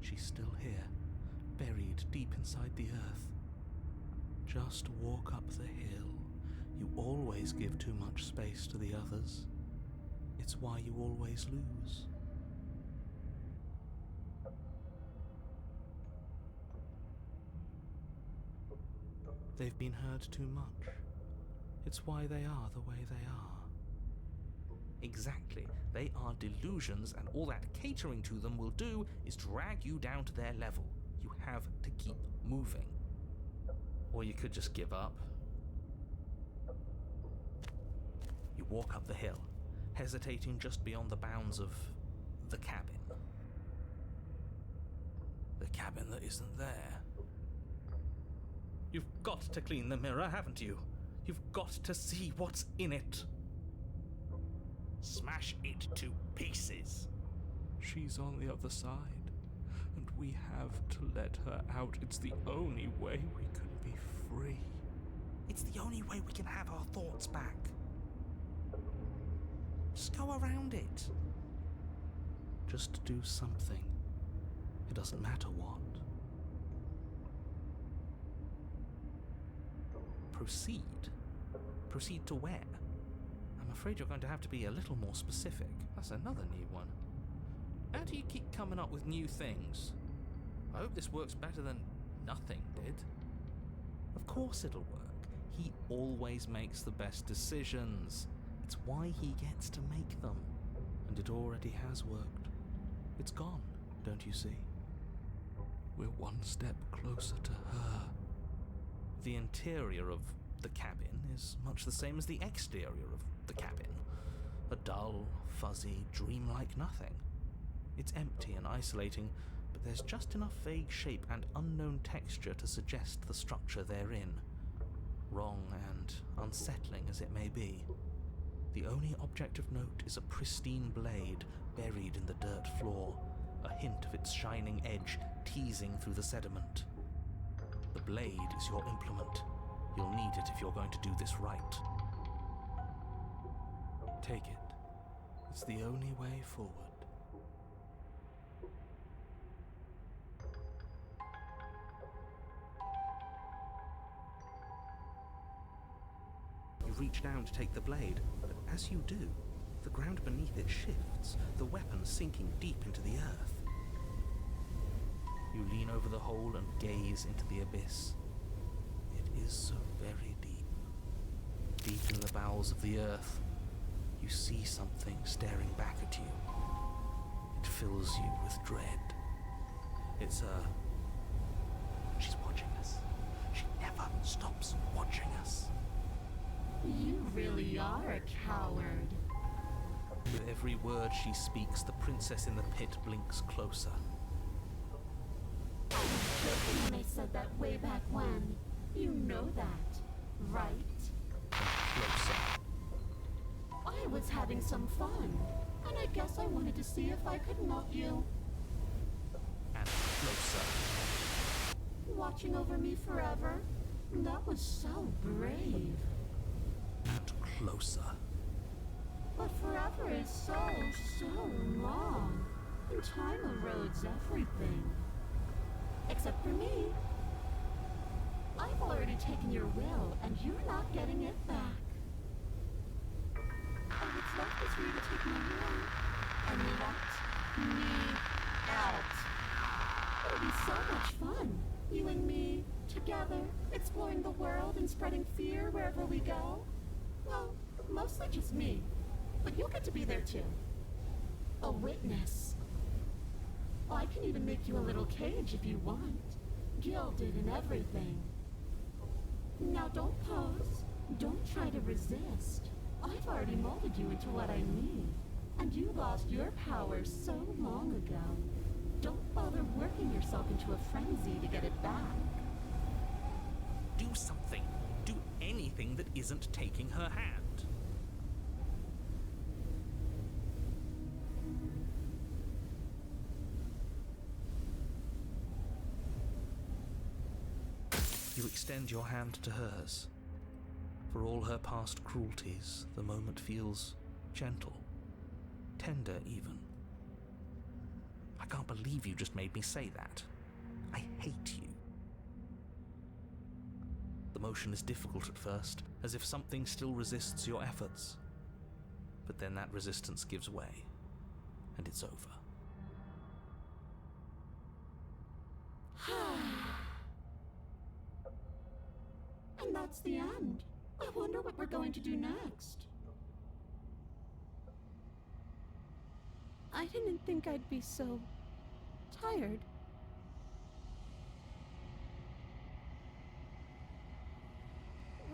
She's still here, buried deep inside the earth. Just walk up the hill. You always give too much space to the others. It's why you always lose. They've been hurt too much. It's why they are the way they are. Exactly. They are delusions, and all that catering to them will do is drag you down to their level. You have to keep moving. Or you could just give up. You walk up the hill, hesitating just beyond the bounds of the cabin. The cabin that isn't there. You've got to clean the mirror, haven't you? You've got to see what's in it. Smash it to pieces. She's on the other side, and we have to let her out. It's the only way we can be free. It's the only way we can have our thoughts back. Just go around it. Just do something. It doesn't matter what. Proceed. Proceed to where? I'm afraid you're going to have to be a little more specific. That's another new one. How do you keep coming up with new things? I hope this works better than nothing did. Of course it'll work. He always makes the best decisions. It's why he gets to make them. And it already has worked. It's gone, don't you see? We're one step closer to her. The interior of the cabin is much the same as the exterior of the cabin. A dull, fuzzy, dreamlike nothing. It's empty and isolating, but there's just enough vague shape and unknown texture to suggest the structure therein. Wrong and unsettling as it may be. The only object of note is a pristine blade buried in the dirt floor, a hint of its shining edge teasing through the sediment. The blade is your implement. You'll need it if you're going to do this right. Take it. It's the only way forward. You reach down to take the blade, but as you do, the ground beneath it shifts, the weapon sinking deep into the earth. You lean over the hole and gaze into the abyss. It is so very deep. Deep in the bowels of the earth, you see something staring back at you. It fills you with dread. It's her. She's watching us. She never stops watching us. You really are a coward. With every word she speaks, the princess in the pit blinks closer. When I said that way back when. You know that, right? Closer. I was having some fun, and I guess I wanted to see if I could melt you. And closer. Watching over me forever? That was so brave. And closer. But forever is so long. And time erodes everything. Except for me. I've already taken your will, and you're not getting it back. All that's left is for you to take my will and let me out. It'll be so much fun, you and me, together, exploring the world and spreading fear wherever we go. Well, mostly just me, but you'll get to be there too. A witness. I can even make you a little cage if you want, gilded and everything. Now don't pose, don't try to resist. I've already molded you into what I need, and you lost your power so long ago. Don't bother working yourself into a frenzy to get it back. Do something. Do anything that isn't taking her hand. You extend your hand to hers. For all her past cruelties, the moment feels gentle, tender even. I can't believe you just made me say that. I hate you. The motion is difficult at first, as if something still resists your efforts. But then that resistance gives way, and it's over. And that's the end. I wonder what we're going to do next. I didn't think I'd be so tired.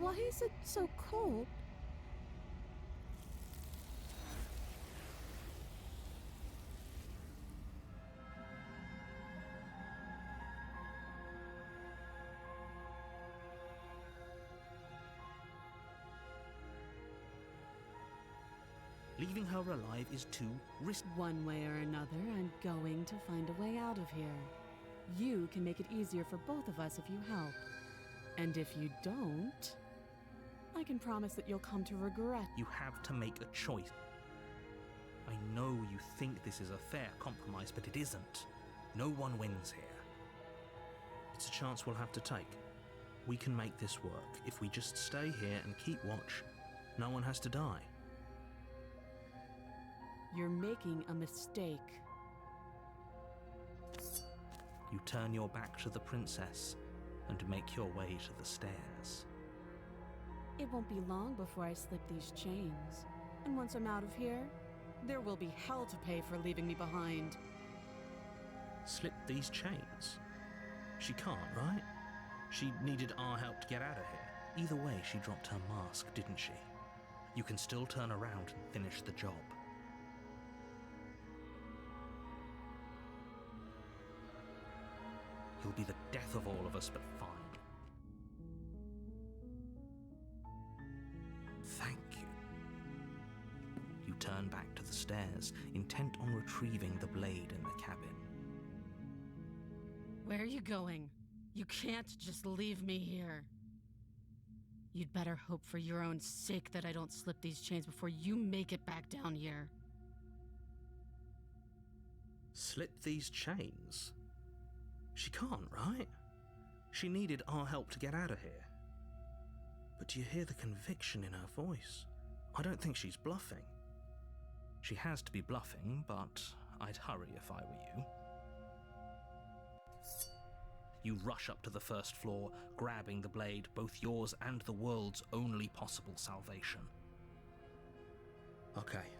Why is it so cold? Leaving her alive is too risky. One way or another, I'm going to find a way out of here. You can make it easier for both of us if you help. And if you don't, I can promise that you'll come to regret. You have to make a choice. I know you think this is a fair compromise, but it isn't. No one wins here. It's a chance we'll have to take. We can make this work. If we just stay here and keep watch, no one has to die. You're making a mistake. You turn your back to the princess and make your way to the stairs. It won't be long before I slip these chains. And once I'm out of here, there will be hell to pay for leaving me behind. Slip these chains? She can't, right? She needed our help to get out of here. Either way, she dropped her mask, didn't she? You can still turn around and finish the job. You'll be the death of all of us, but fine. Thank you. You turn back to the stairs, intent on retrieving the blade in the cabin. Where are you going? You can't just leave me here. You'd better hope for your own sake that I don't slip these chains before you make it back down here. Slip these chains? She can't, right? She needed our help to get out of here. But do you hear the conviction in her voice? I don't think she's bluffing. She has to be bluffing, but I'd hurry if I were you. You rush up to the first floor, grabbing the blade, both yours and the world's only possible salvation. Okay,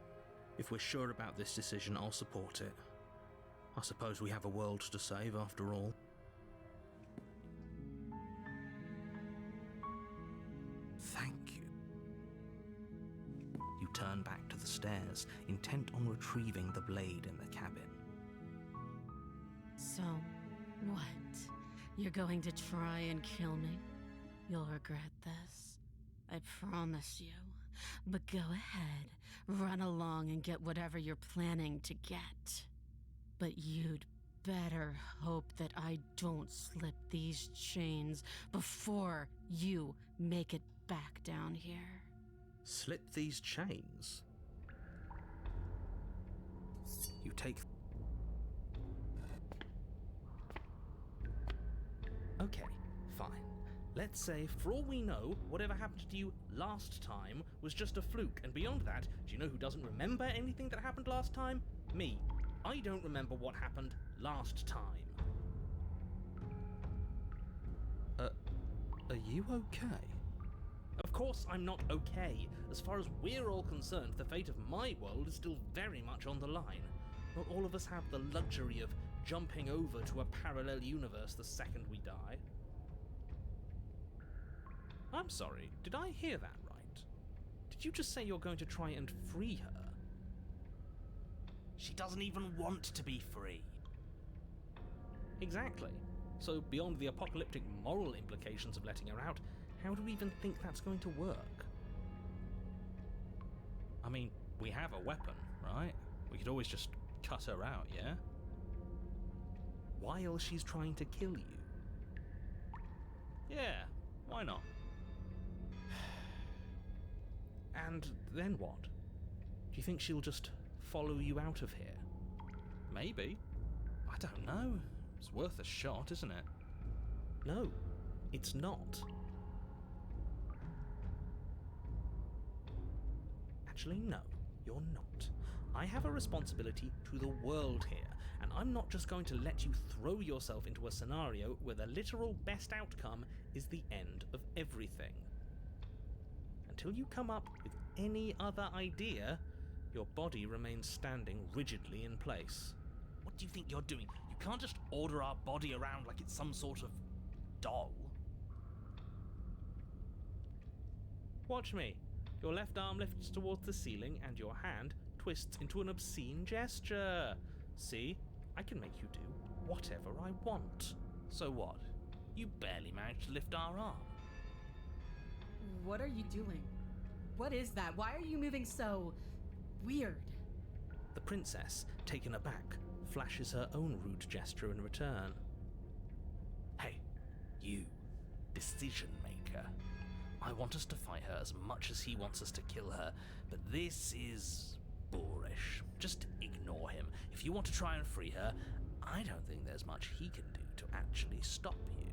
if we're sure about this decision, I'll support it. I suppose we have a world to save after all. Thank you. You turn back to the stairs, intent on retrieving the blade in the cabin. So, what? You're going to try and kill me? You'll regret this. I promise you. But go ahead, run along and get whatever you're planning to get. But you'd better hope that I don't slip these chains before you make it back down here. Slip these chains? You take... Okay, fine. Let's say, for all we know, whatever happened to you last time was just a fluke, and beyond that, do you know who doesn't remember anything that happened last time? Me. I don't remember what happened last time. Are you okay? Of course I'm not okay. As far as we're all concerned, the fate of my world is still very much on the line. Not all of us have the luxury of jumping over to a parallel universe the second we die. I'm sorry, did I hear that right? Did you just say you're going to try and free her? She doesn't even want to be free. Exactly. So beyond the apocalyptic moral implications of letting her out, how do we even think that's going to work? I mean, we have a weapon, right? We could always just cut her out, yeah? While she's trying to kill you. Yeah, why not? And then what? Do you think she'll just follow you out of here? Maybe. I don't know. It's worth a shot, isn't it? No, it's not. Actually, no, you're not. I have a responsibility to the world here, and I'm not just going to let you throw yourself into a scenario where the literal best outcome is the end of everything. Until you come up with any other idea, your body remains standing rigidly in place. What do you think you're doing? You can't just order our body around like it's some sort of doll. Watch me. Your left arm lifts towards the ceiling and your hand twists into an obscene gesture. See? I can make you do whatever I want. So what? You barely managed to lift our arm. What are you doing? What is that? Why are you moving so weird? The princess, taken aback, flashes her own rude gesture in return. Hey, you, decision maker. I want us to fight her as much as he wants us to kill her, but this is boorish. Just ignore him. If you want to try and free her, I don't think there's much he can do to actually stop you.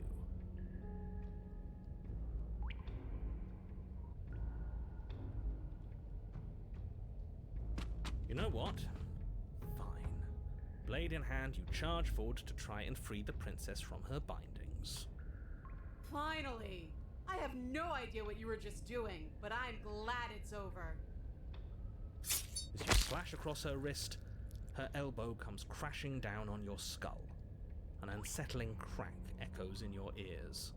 You know what? Fine. Blade in hand, you charge forward to try and free the princess from her bindings. Finally! I have no idea what you were just doing, but I'm glad it's over. As you slash across her wrist, her elbow comes crashing down on your skull. An unsettling crack echoes in your ears.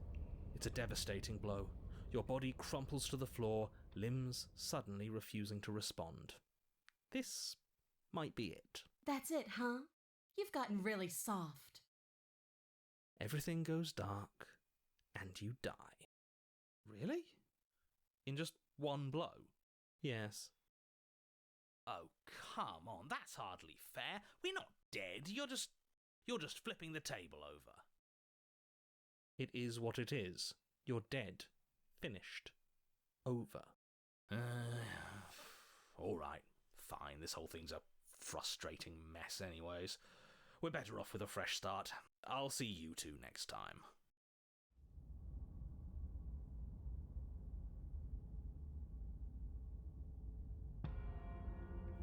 It's a devastating blow. Your body crumples to the floor, limbs suddenly refusing to respond. This might be it. That's it, huh? You've gotten really soft. Everything goes dark, and you die. Really? In just one blow? Yes. Oh, come on, that's hardly fair. We're not dead. You're just flipping the table over. It is what it is. You're dead. Finished. Over. All right, fine. This whole thing's a frustrating mess anyways. We're better off with a fresh start. I'll see you two next time.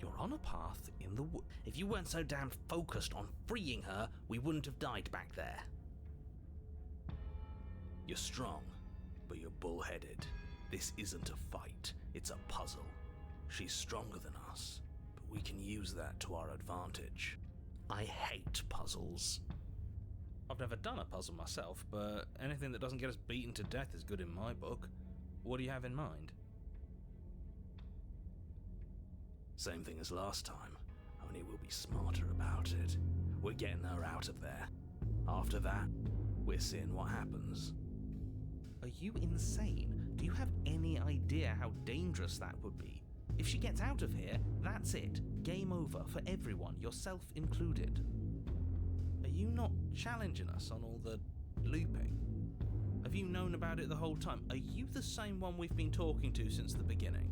You're on a path in the wood. If you weren't so damn focused on freeing her, we wouldn't have died back there. You're strong, but you're bullheaded. This isn't a fight, it's a puzzle. She's stronger than us, but we can use that to our advantage. I hate puzzles. I've never done a puzzle myself, but anything that doesn't get us beaten to death is good in my book. What do you have in mind? Same thing as last time, only we'll be smarter about it. We're getting her out of there. After that, we're seeing what happens. Are you insane? Do you have any idea how dangerous that would be? If she gets out of here, that's it. Game over for everyone, yourself included. Are you not challenging us on all the looping? Have you known about it the whole time? Are you the same one we've been talking to since the beginning?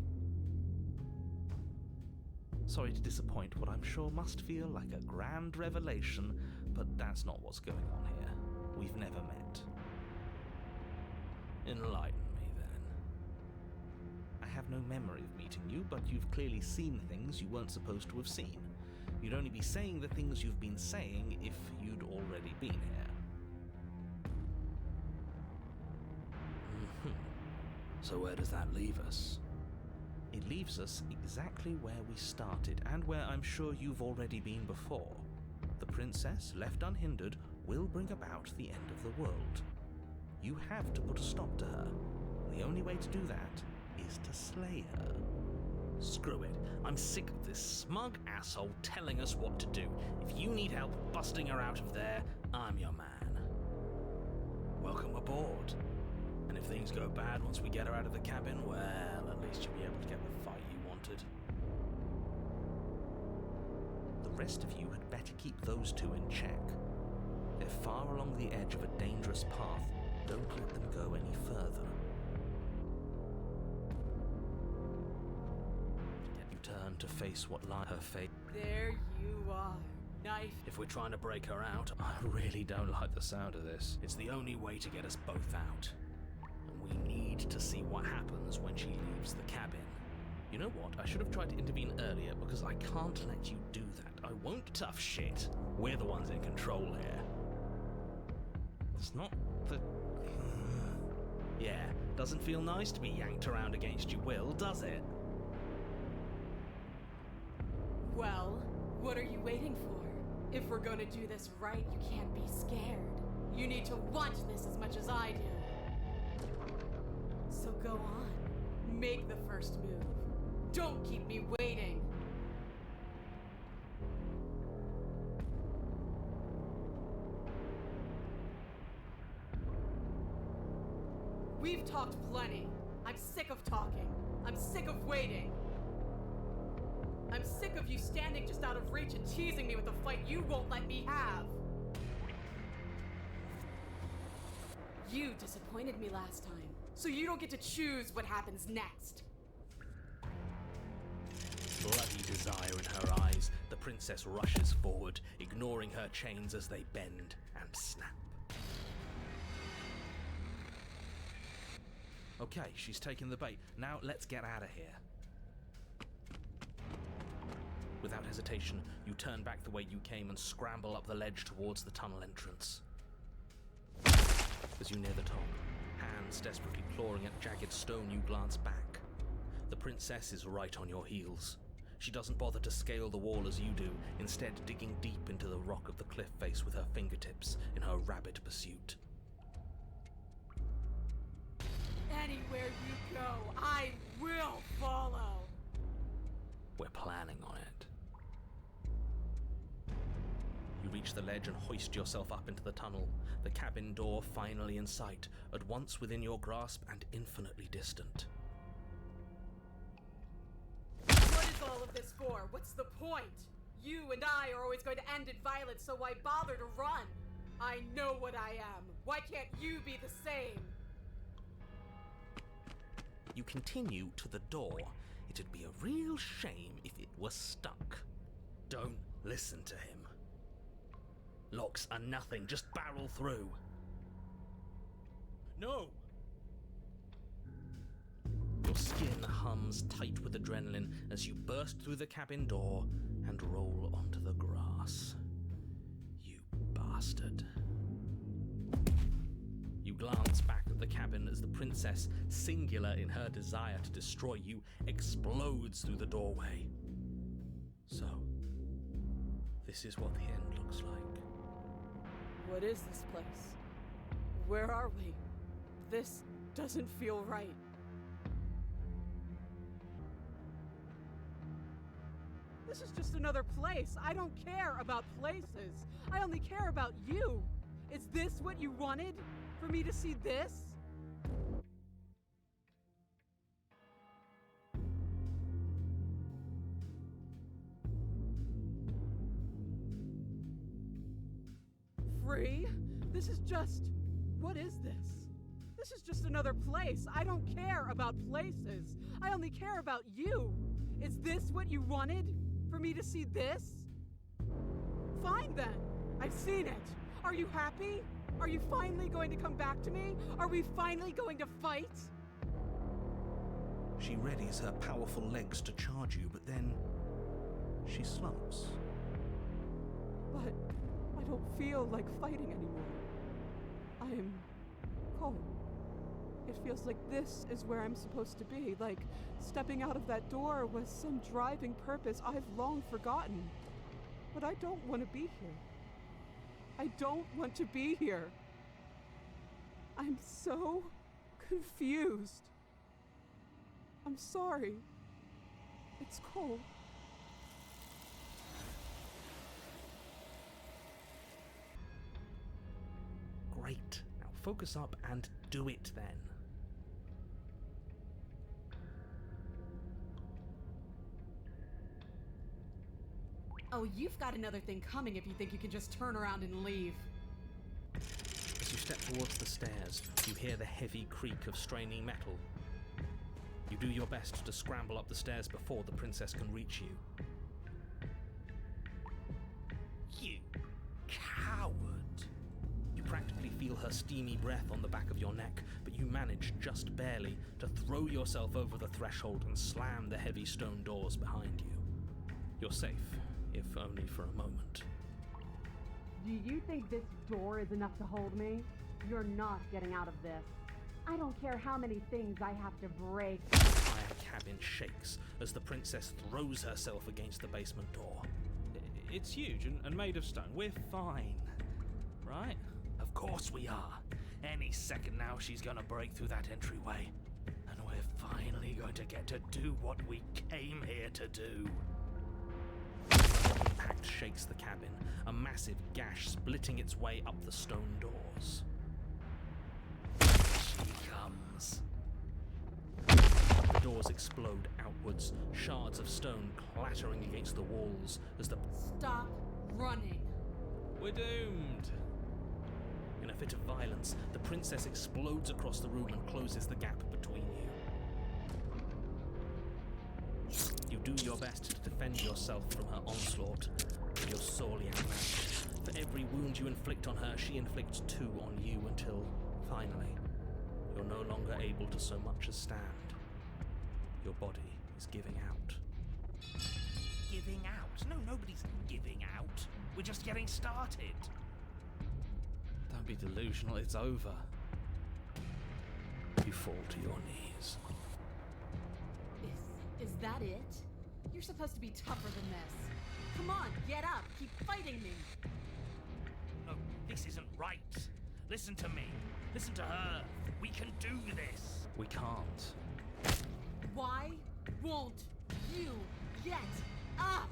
Sorry to disappoint what I'm sure must feel like a grand revelation, but that's not what's going on here. We've never met. Enlighten me, then. I have no memory of meeting you, but you've clearly seen things you weren't supposed to have seen. You'd only be saying the things you've been saying if you'd already been here. So where does that leave us? It leaves us exactly where we started, and where I'm sure you've already been before. The princess, left unhindered, will bring about the end of the world. You have to put a stop to her. The only way to do that is to slay her. Screw it. I'm sick of this smug asshole telling us what to do. If you need help busting her out of there, I'm your man. Welcome aboard. And if things go bad once we get her out of the cabin, well, at least you'll be able to get the fight you wanted. The rest of you had better keep those two in check. They're far along the edge of a dangerous path. Don't let them go any further. turned to face what lay her fate. There you are. Knife. If we're trying to break her out, I really don't like the sound of this. it's the only way to get us both out. And we need to see what happens when she leaves the cabin. You know what? I should have tried to intervene earlier because I can't let you do that. I won't. Tough shit. We're the ones in control here. It's not the. Yeah, doesn't feel nice to be yanked around against your will, does it? Well, what are you waiting for? If we're gonna do this right, you can't be scared. You need to want this as much as I do. So go on. Make the first move. Don't keep me waiting. We've talked plenty. I'm sick of talking. I'm sick of waiting. I'm sick of you standing just out of reach and teasing me with a fight you won't let me have. You disappointed me last time, so you don't get to choose what happens next. Bloody desire in her eyes, the princess rushes forward, ignoring her chains as they bend and snap. Okay, she's taken the bait. Now let's get out of here. Without hesitation, you turn back the way you came and scramble up the ledge towards the tunnel entrance. As you near the top, hands desperately clawing at jagged stone, you glance back. The princess is right on your heels. She doesn't bother to scale the wall as you do, instead digging deep into the rock of the cliff face with her fingertips in her rabid pursuit. Anywhere you go, I will follow. We're planning on it. You reach the ledge and hoist yourself up into the tunnel, the cabin door finally in sight, at once within your grasp and infinitely distant. What is all of this for? What's the point? You and I are always going to end in violence, so why bother to run? I know what I am. Why can't you be the same? You continue to the door. It'd be a real shame if it were stuck. Don't listen to him. Locks are nothing, just barrel through. No! Your skin hums tight with adrenaline as you burst through the cabin door and roll onto the grass. You bastard. You glance back at the cabin as the princess, singular in her desire to destroy you, explodes through the doorway. So, this is what the end looks like. What is this place? Where are we? This doesn't feel right. This is just another place. I don't care about places. I only care about you. Is this what you wanted? For me to see this? Free? This is just... What is this? This is just another place. I don't care about places. I only care about you. Is this what you wanted? For me to see this? Fine then. I've seen it. Are you happy? Are you finally going to come back to me? Are we finally going to fight? She readies her powerful legs to charge you, but then she slumps. But I don't feel like fighting anymore. I am cold. It feels like this is where I'm supposed to be, like stepping out of that door was some driving purpose I've long forgotten. But I don't want to be here. I don't want to be here. I'm so confused. I'm sorry. It's cold. Great. Now focus up and do it then. Oh, you've got another thing coming if you think you can just turn around and leave. As you step towards the stairs, you hear the heavy creak of straining metal. You do your best to scramble up the stairs before the princess can reach you. You coward! You practically feel her steamy breath on the back of your neck, but you manage just barely to throw yourself over the threshold and slam the heavy stone doors behind you. You're safe, if only for a moment. Do you think this door is enough to hold me? You're not getting out of this. I don't care how many things I have to break. The entire cabin shakes as the princess throws herself against the basement door. It's huge and made of stone. We're fine, right? Of course we are. Any second now she's gonna break through that entryway. And we're finally going to get to do what we came here to do. Impact shakes the cabin, a massive gash splitting its way up the stone doors. She comes. The doors explode outwards, shards of stone clattering against the walls as the... Stop running. We're doomed! In a fit of violence, the princess explodes across the room and closes the gap between you. You do your best to defend yourself from her onslaught, but you're sorely outmatched. For every wound you inflict on her, she inflicts 2 on you until, finally, you're no longer able to so much as stand. Your body is giving out. Giving out? No, nobody's giving out. We're just getting started. Don't be delusional, it's over. You fall to your knees. Is that it? You're supposed to be tougher than this. Come on, get up. Keep fighting me. No, this isn't right. Listen to me. Listen to her. We can do this. We can't. Why won't you get up?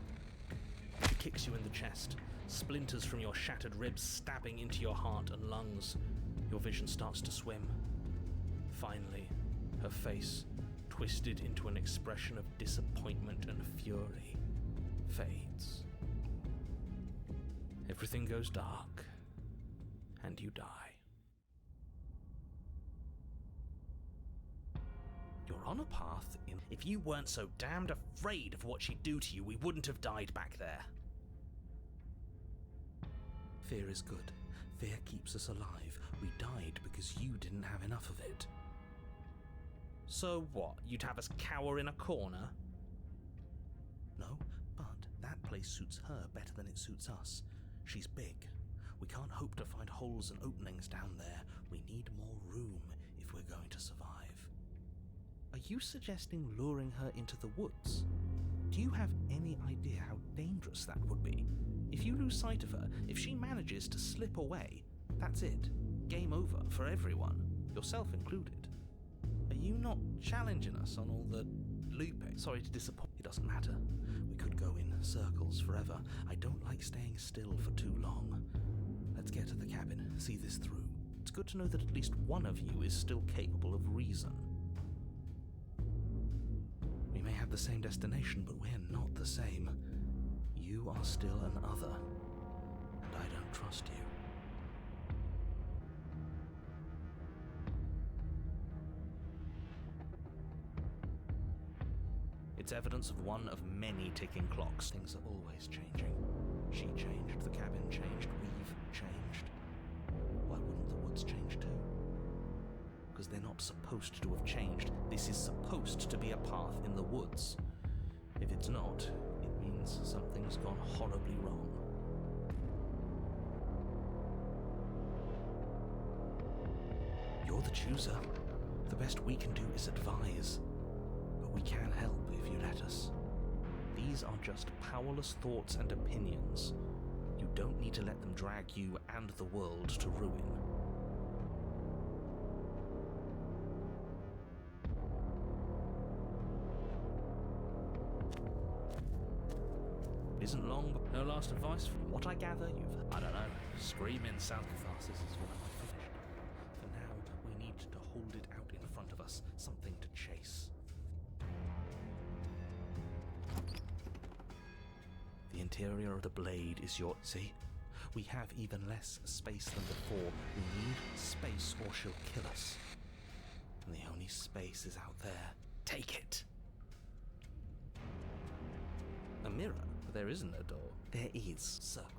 She kicks you in the chest, splinters from your shattered ribs stabbing into your heart and lungs. Your vision starts to swim. Finally, her face, twisted into an expression of disappointment and fury, fades. Everything goes dark, and you die. You're on a path in... If you weren't so damned afraid of what she'd do to you, we wouldn't have died back there. Fear is good. Fear keeps us alive. We died because you didn't have enough of it. So what? You'd have us cower in a corner? No, but that place suits her better than it suits us. She's big. We can't hope to find holes and openings down there. We need more room if we're going to survive. Are you suggesting luring her into the woods? Do you have any idea how dangerous that would be? If you lose sight of her, if she manages to slip away, that's it. Game over for everyone, yourself included. Are you not challenging us on all the looping? Sorry to disappoint. It doesn't matter. We could go in circles forever. I don't like staying still for too long. Let's get to the cabin, see this through. It's good to know that at least one of you is still capable of reason. We may have the same destination, but we're not the same. You are still an other, and I don't trust you. It's evidence of one of many ticking clocks. Things are always changing. She changed, the cabin changed, we've changed. Why wouldn't the woods change too? Because they're not supposed to have changed. This is supposed to be a path in the woods. If it's not, it means something's gone horribly wrong. You're the chooser. The best we can do is advise. But we can help if you let us. These are just powerless thoughts and opinions. You don't need to let them drag you and the world to ruin. It isn't long, but no last advice. From what I gather, you've, I don't know, screaming sound catharsis is what I finished. For now, we need to hold it out in front of us, something to chase. The interior of the blade is your... See? We have even less space than before. We need space or she'll kill us. And the only space is out there, Take it. A mirror? There isn't a door. There is.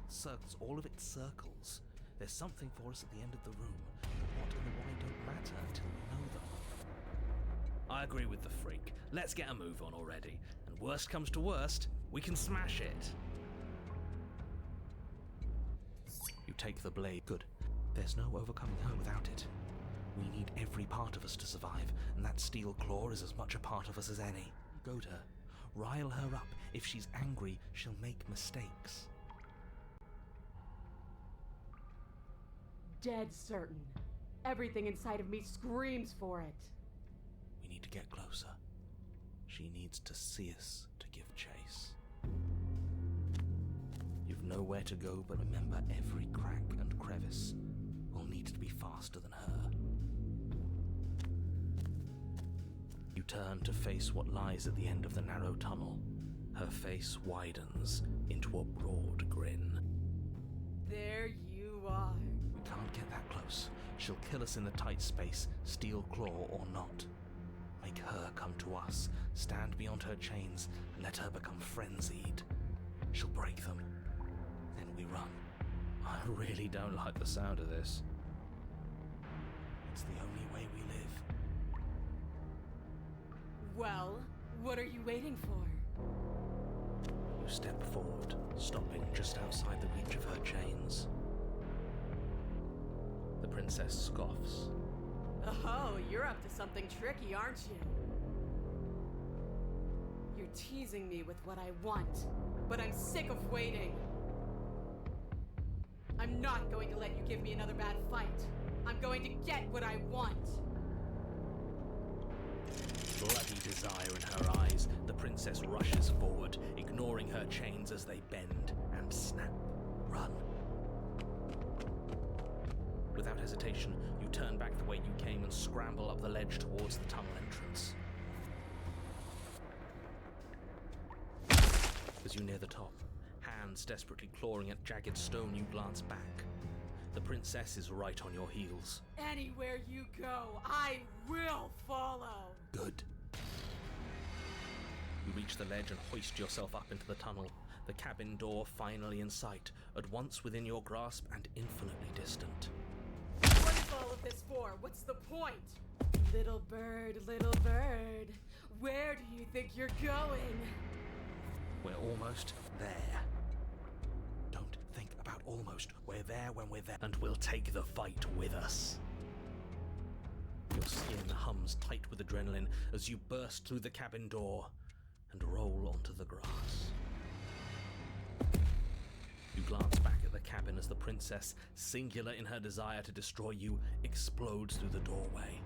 Circles, all of it circles. There's something for us at the end of the room. The what and the why don't matter until we know them. I agree with the freak. Let's get a move on already. And worst comes to worst, we can smash it. You take the blade. Good. There's no overcoming her without it. We need every part of us to survive, and that steel claw is as much a part of us as any. Goad her. Rile her up. If she's angry, she'll make mistakes. Dead certain. Everything inside of me screams for it. We need to get closer. She needs to see us to give chase. You've nowhere to go, but remember every crack and crevice will need to be faster than her. You turn to face what lies at the end of the narrow tunnel. Her face widens into a broad grin. There you are. We can't get that close. She'll kill us in the tight space, steel claw or not. Make her come to us, stand beyond her chains, let her become frenzied. She'll break them. Then we run. I really don't like the sound of this. It's the only way we live. Well, what are you waiting for? You step forward, stopping just outside the reach of her chains. The princess scoffs. Oh, you're up to something tricky, aren't you? You're teasing me with what I want, but I'm sick of waiting. I'm not going to let you give me another bad fight. I'm going to get what I want. Bloody desire in her eyes, the princess rushes forward, ignoring her chains as they bend and snap. Run. Without hesitation, you turn back the way you came and scramble up the ledge towards the tunnel entrance. As you near the top, hands desperately clawing at jagged stone, you glance back. The princess is right on your heels. Anywhere you go, I will follow. Good. You reach the ledge and hoist yourself up into the tunnel, the cabin door finally in sight, at once within your grasp and infinitely distant. What is all of this for? What's the point? Little bird, where do you think you're going? We're almost there. Don't think about almost. We're there when we're there. And we'll take the fight with us. Your skin hums tight with adrenaline as you burst through the cabin door and roll onto the grass. You glance back at the cabin as the princess, singular in her desire to destroy you, explodes through the doorway.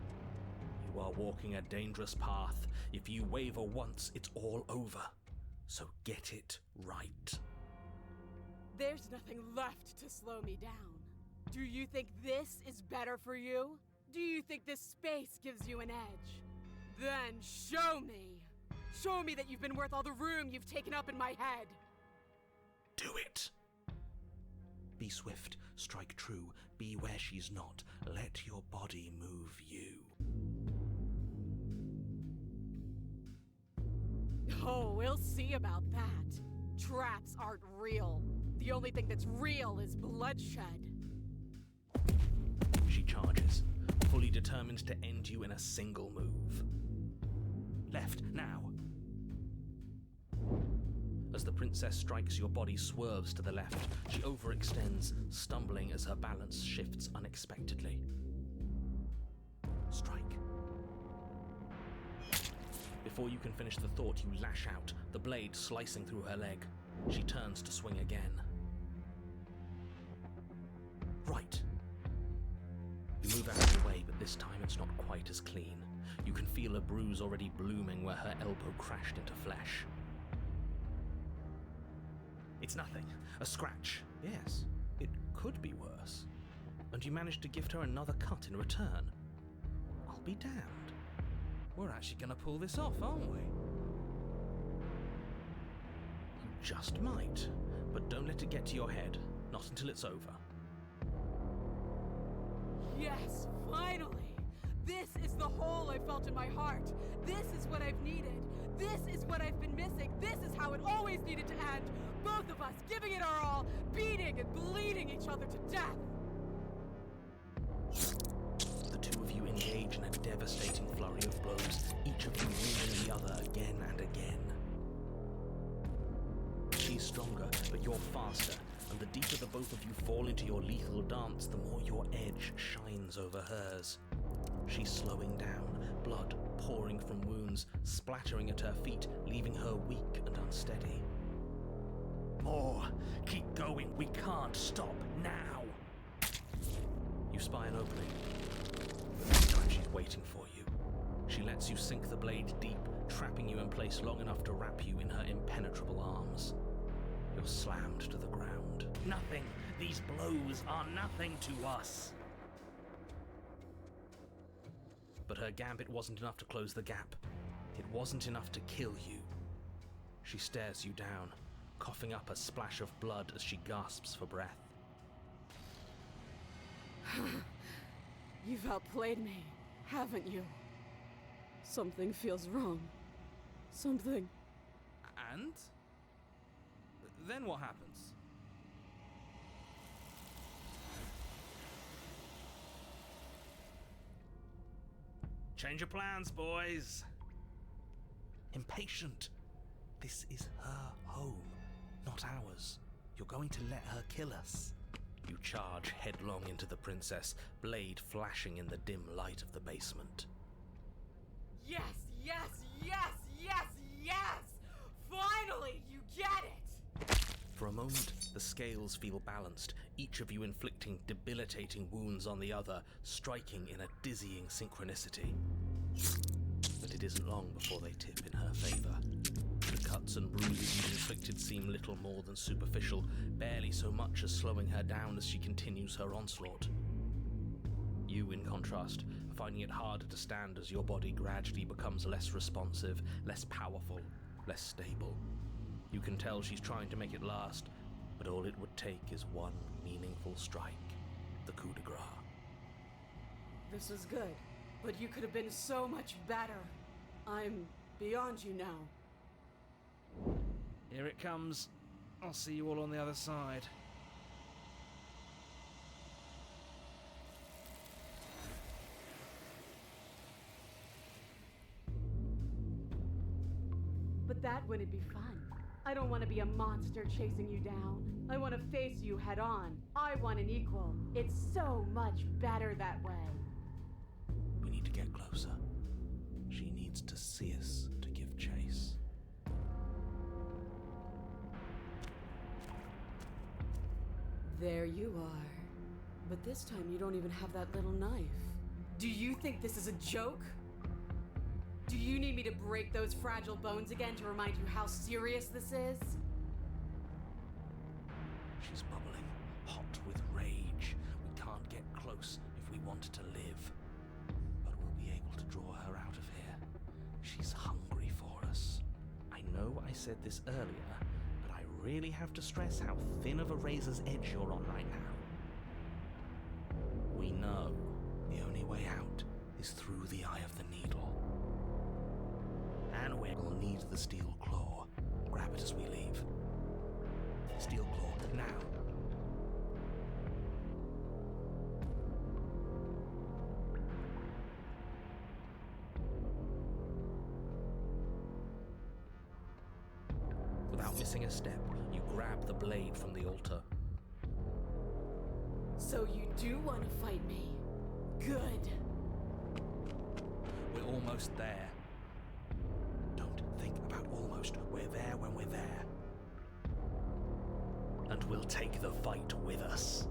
You are walking a dangerous path. If you waver once, it's all over. So get it right. There's nothing left to slow me down. Do you think this is better for you? Do you think this space gives you an edge? Then show me! Show me that you've been worth all the room you've taken up in my head! Do it! Be swift, strike true, be where she's not. Let your body move you. Oh, we'll see about that. Traps aren't real. The only thing that's real is bloodshed. She charges, fully determined to end you in a single move. Left, now. As the princess strikes, your body swerves to the left. She overextends, stumbling as her balance shifts unexpectedly. Strike. Before you can finish the thought, you lash out, the blade slicing through her leg. She turns to swing again. Right. You move out of the way, but this time it's not quite as clean. You can feel a bruise already blooming where her elbow crashed into flesh. It's nothing. A scratch. Yes, it could be worse. And you managed to gift her another cut in return. I'll be damned. We're actually going to pull this off, aren't we? You just might, but don't let it get to your head. Not until it's over. Yes, finally! This is the hole I felt in my heart. This is what I've needed. This is what I've been missing. This is how it always needed to end. Both of us giving it our all, beating and bleeding each other to death. The two of you engage in a devastating flurry of blows, each of you wounding the other again and again. She's stronger, but you're faster, and the deeper the both of you fall into your lethal dance, the more your edge shines over hers. She's slowing down, blood pouring from wounds, splattering at her feet, leaving her weak and unsteady. More! Keep going! We can't stop now! You spy an opening. But this time she's waiting for you. She lets you sink the blade deep, trapping you in place long enough to wrap you in her impenetrable arms. You're slammed to the ground. Nothing! These blows are nothing to us! But her gambit wasn't enough to close the gap. It wasn't enough to kill you. She stares you down, coughing up a splash of blood as she gasps for breath. You've outplayed me, haven't you? Something feels wrong. Something. And? Then what happens? Change your plans, boys. Impatient. This is her home, not ours. You're going to let her kill us. You charge headlong into the princess, blade flashing in the dim light of the basement. Yes, yes, yes, yes, yes! Finally, you get it! For a moment, the scales feel balanced, each of you inflicting debilitating wounds on the other, striking in a dizzying synchronicity. But it isn't long before they tip in her favor. The cuts and bruises you've inflicted seem little more than superficial, barely so much as slowing her down as she continues her onslaught. You, in contrast, are finding it harder to stand as your body gradually becomes less responsive, less powerful, less stable. You can tell she's trying to make it last, but all it would take is one meaningful strike, the coup de grace. This was good, but you could have been so much better. I'm beyond you now. Here it comes. I'll see you all on the other side. But that wouldn't be fun. I don't want to be a monster chasing you down. I want to face you head on. I want an equal. It's so much better that way. We need to get closer. She needs to see us to give chase. There you are. But this time you don't even have that little knife. Do you think this is a joke? Do you need me to break those fragile bones again to remind you how serious this is? She's bubbling, hot with rage. We can't get close if we want to live. But we'll be able to draw her out of here. She's hungry for us. I know I said this earlier, but I really have to stress how thin of a razor's edge you're on right now. We know the only way out is through the eye of the needle. And we'll need the steel claw. Grab it as we leave. Steel claw, now. Without missing a step, you grab the blade from the altar. So you do want to fight me? Good. We're almost there. Don't think about almost. We're there when we're there. And we'll take the fight with us.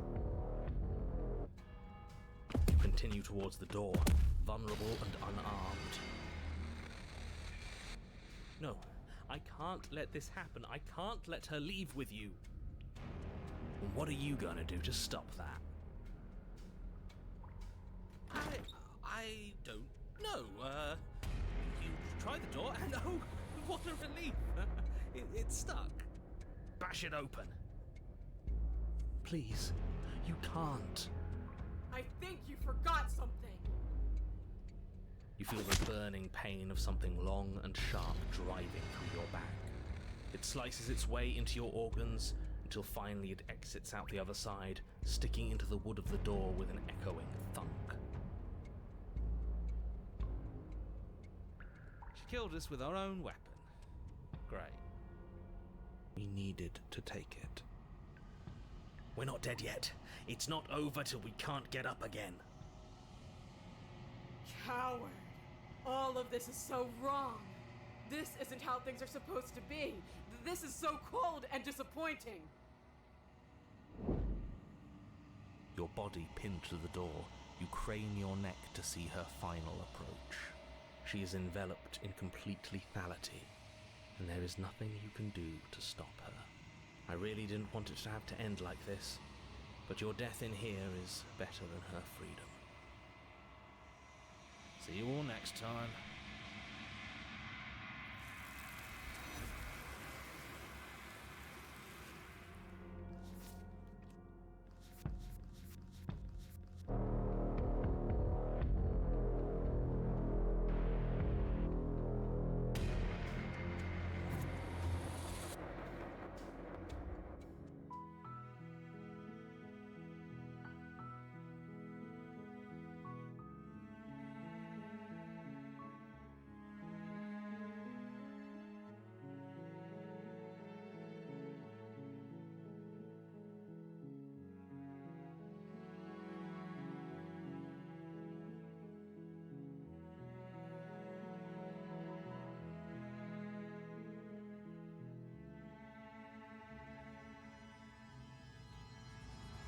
You continue towards the door, vulnerable and unarmed. No, I can't let this happen. I can't let her leave with you. And what are you gonna do to stop that? I don't know. You try the door and oh, what a relief. It's stuck. Bash it open. Please, you can't. I think you forgot something. You feel the burning pain of something long and sharp driving through your back. It slices its way into your organs until finally it exits out the other side, sticking into the wood of the door with an echoing thunk. She killed us with our own weapon. Great. We needed to take it. We're not dead yet. It's not over till we can't get up again. Coward! All of this is so wrong. This isn't how things are supposed to be. This is so cold and disappointing. Your body pinned to the door, you crane your neck to see her final approach. She is enveloped in complete lethality, and there is nothing you can do to stop her. I really didn't want it to have to end like this, but your death in here is better than her freedom. See you all next time.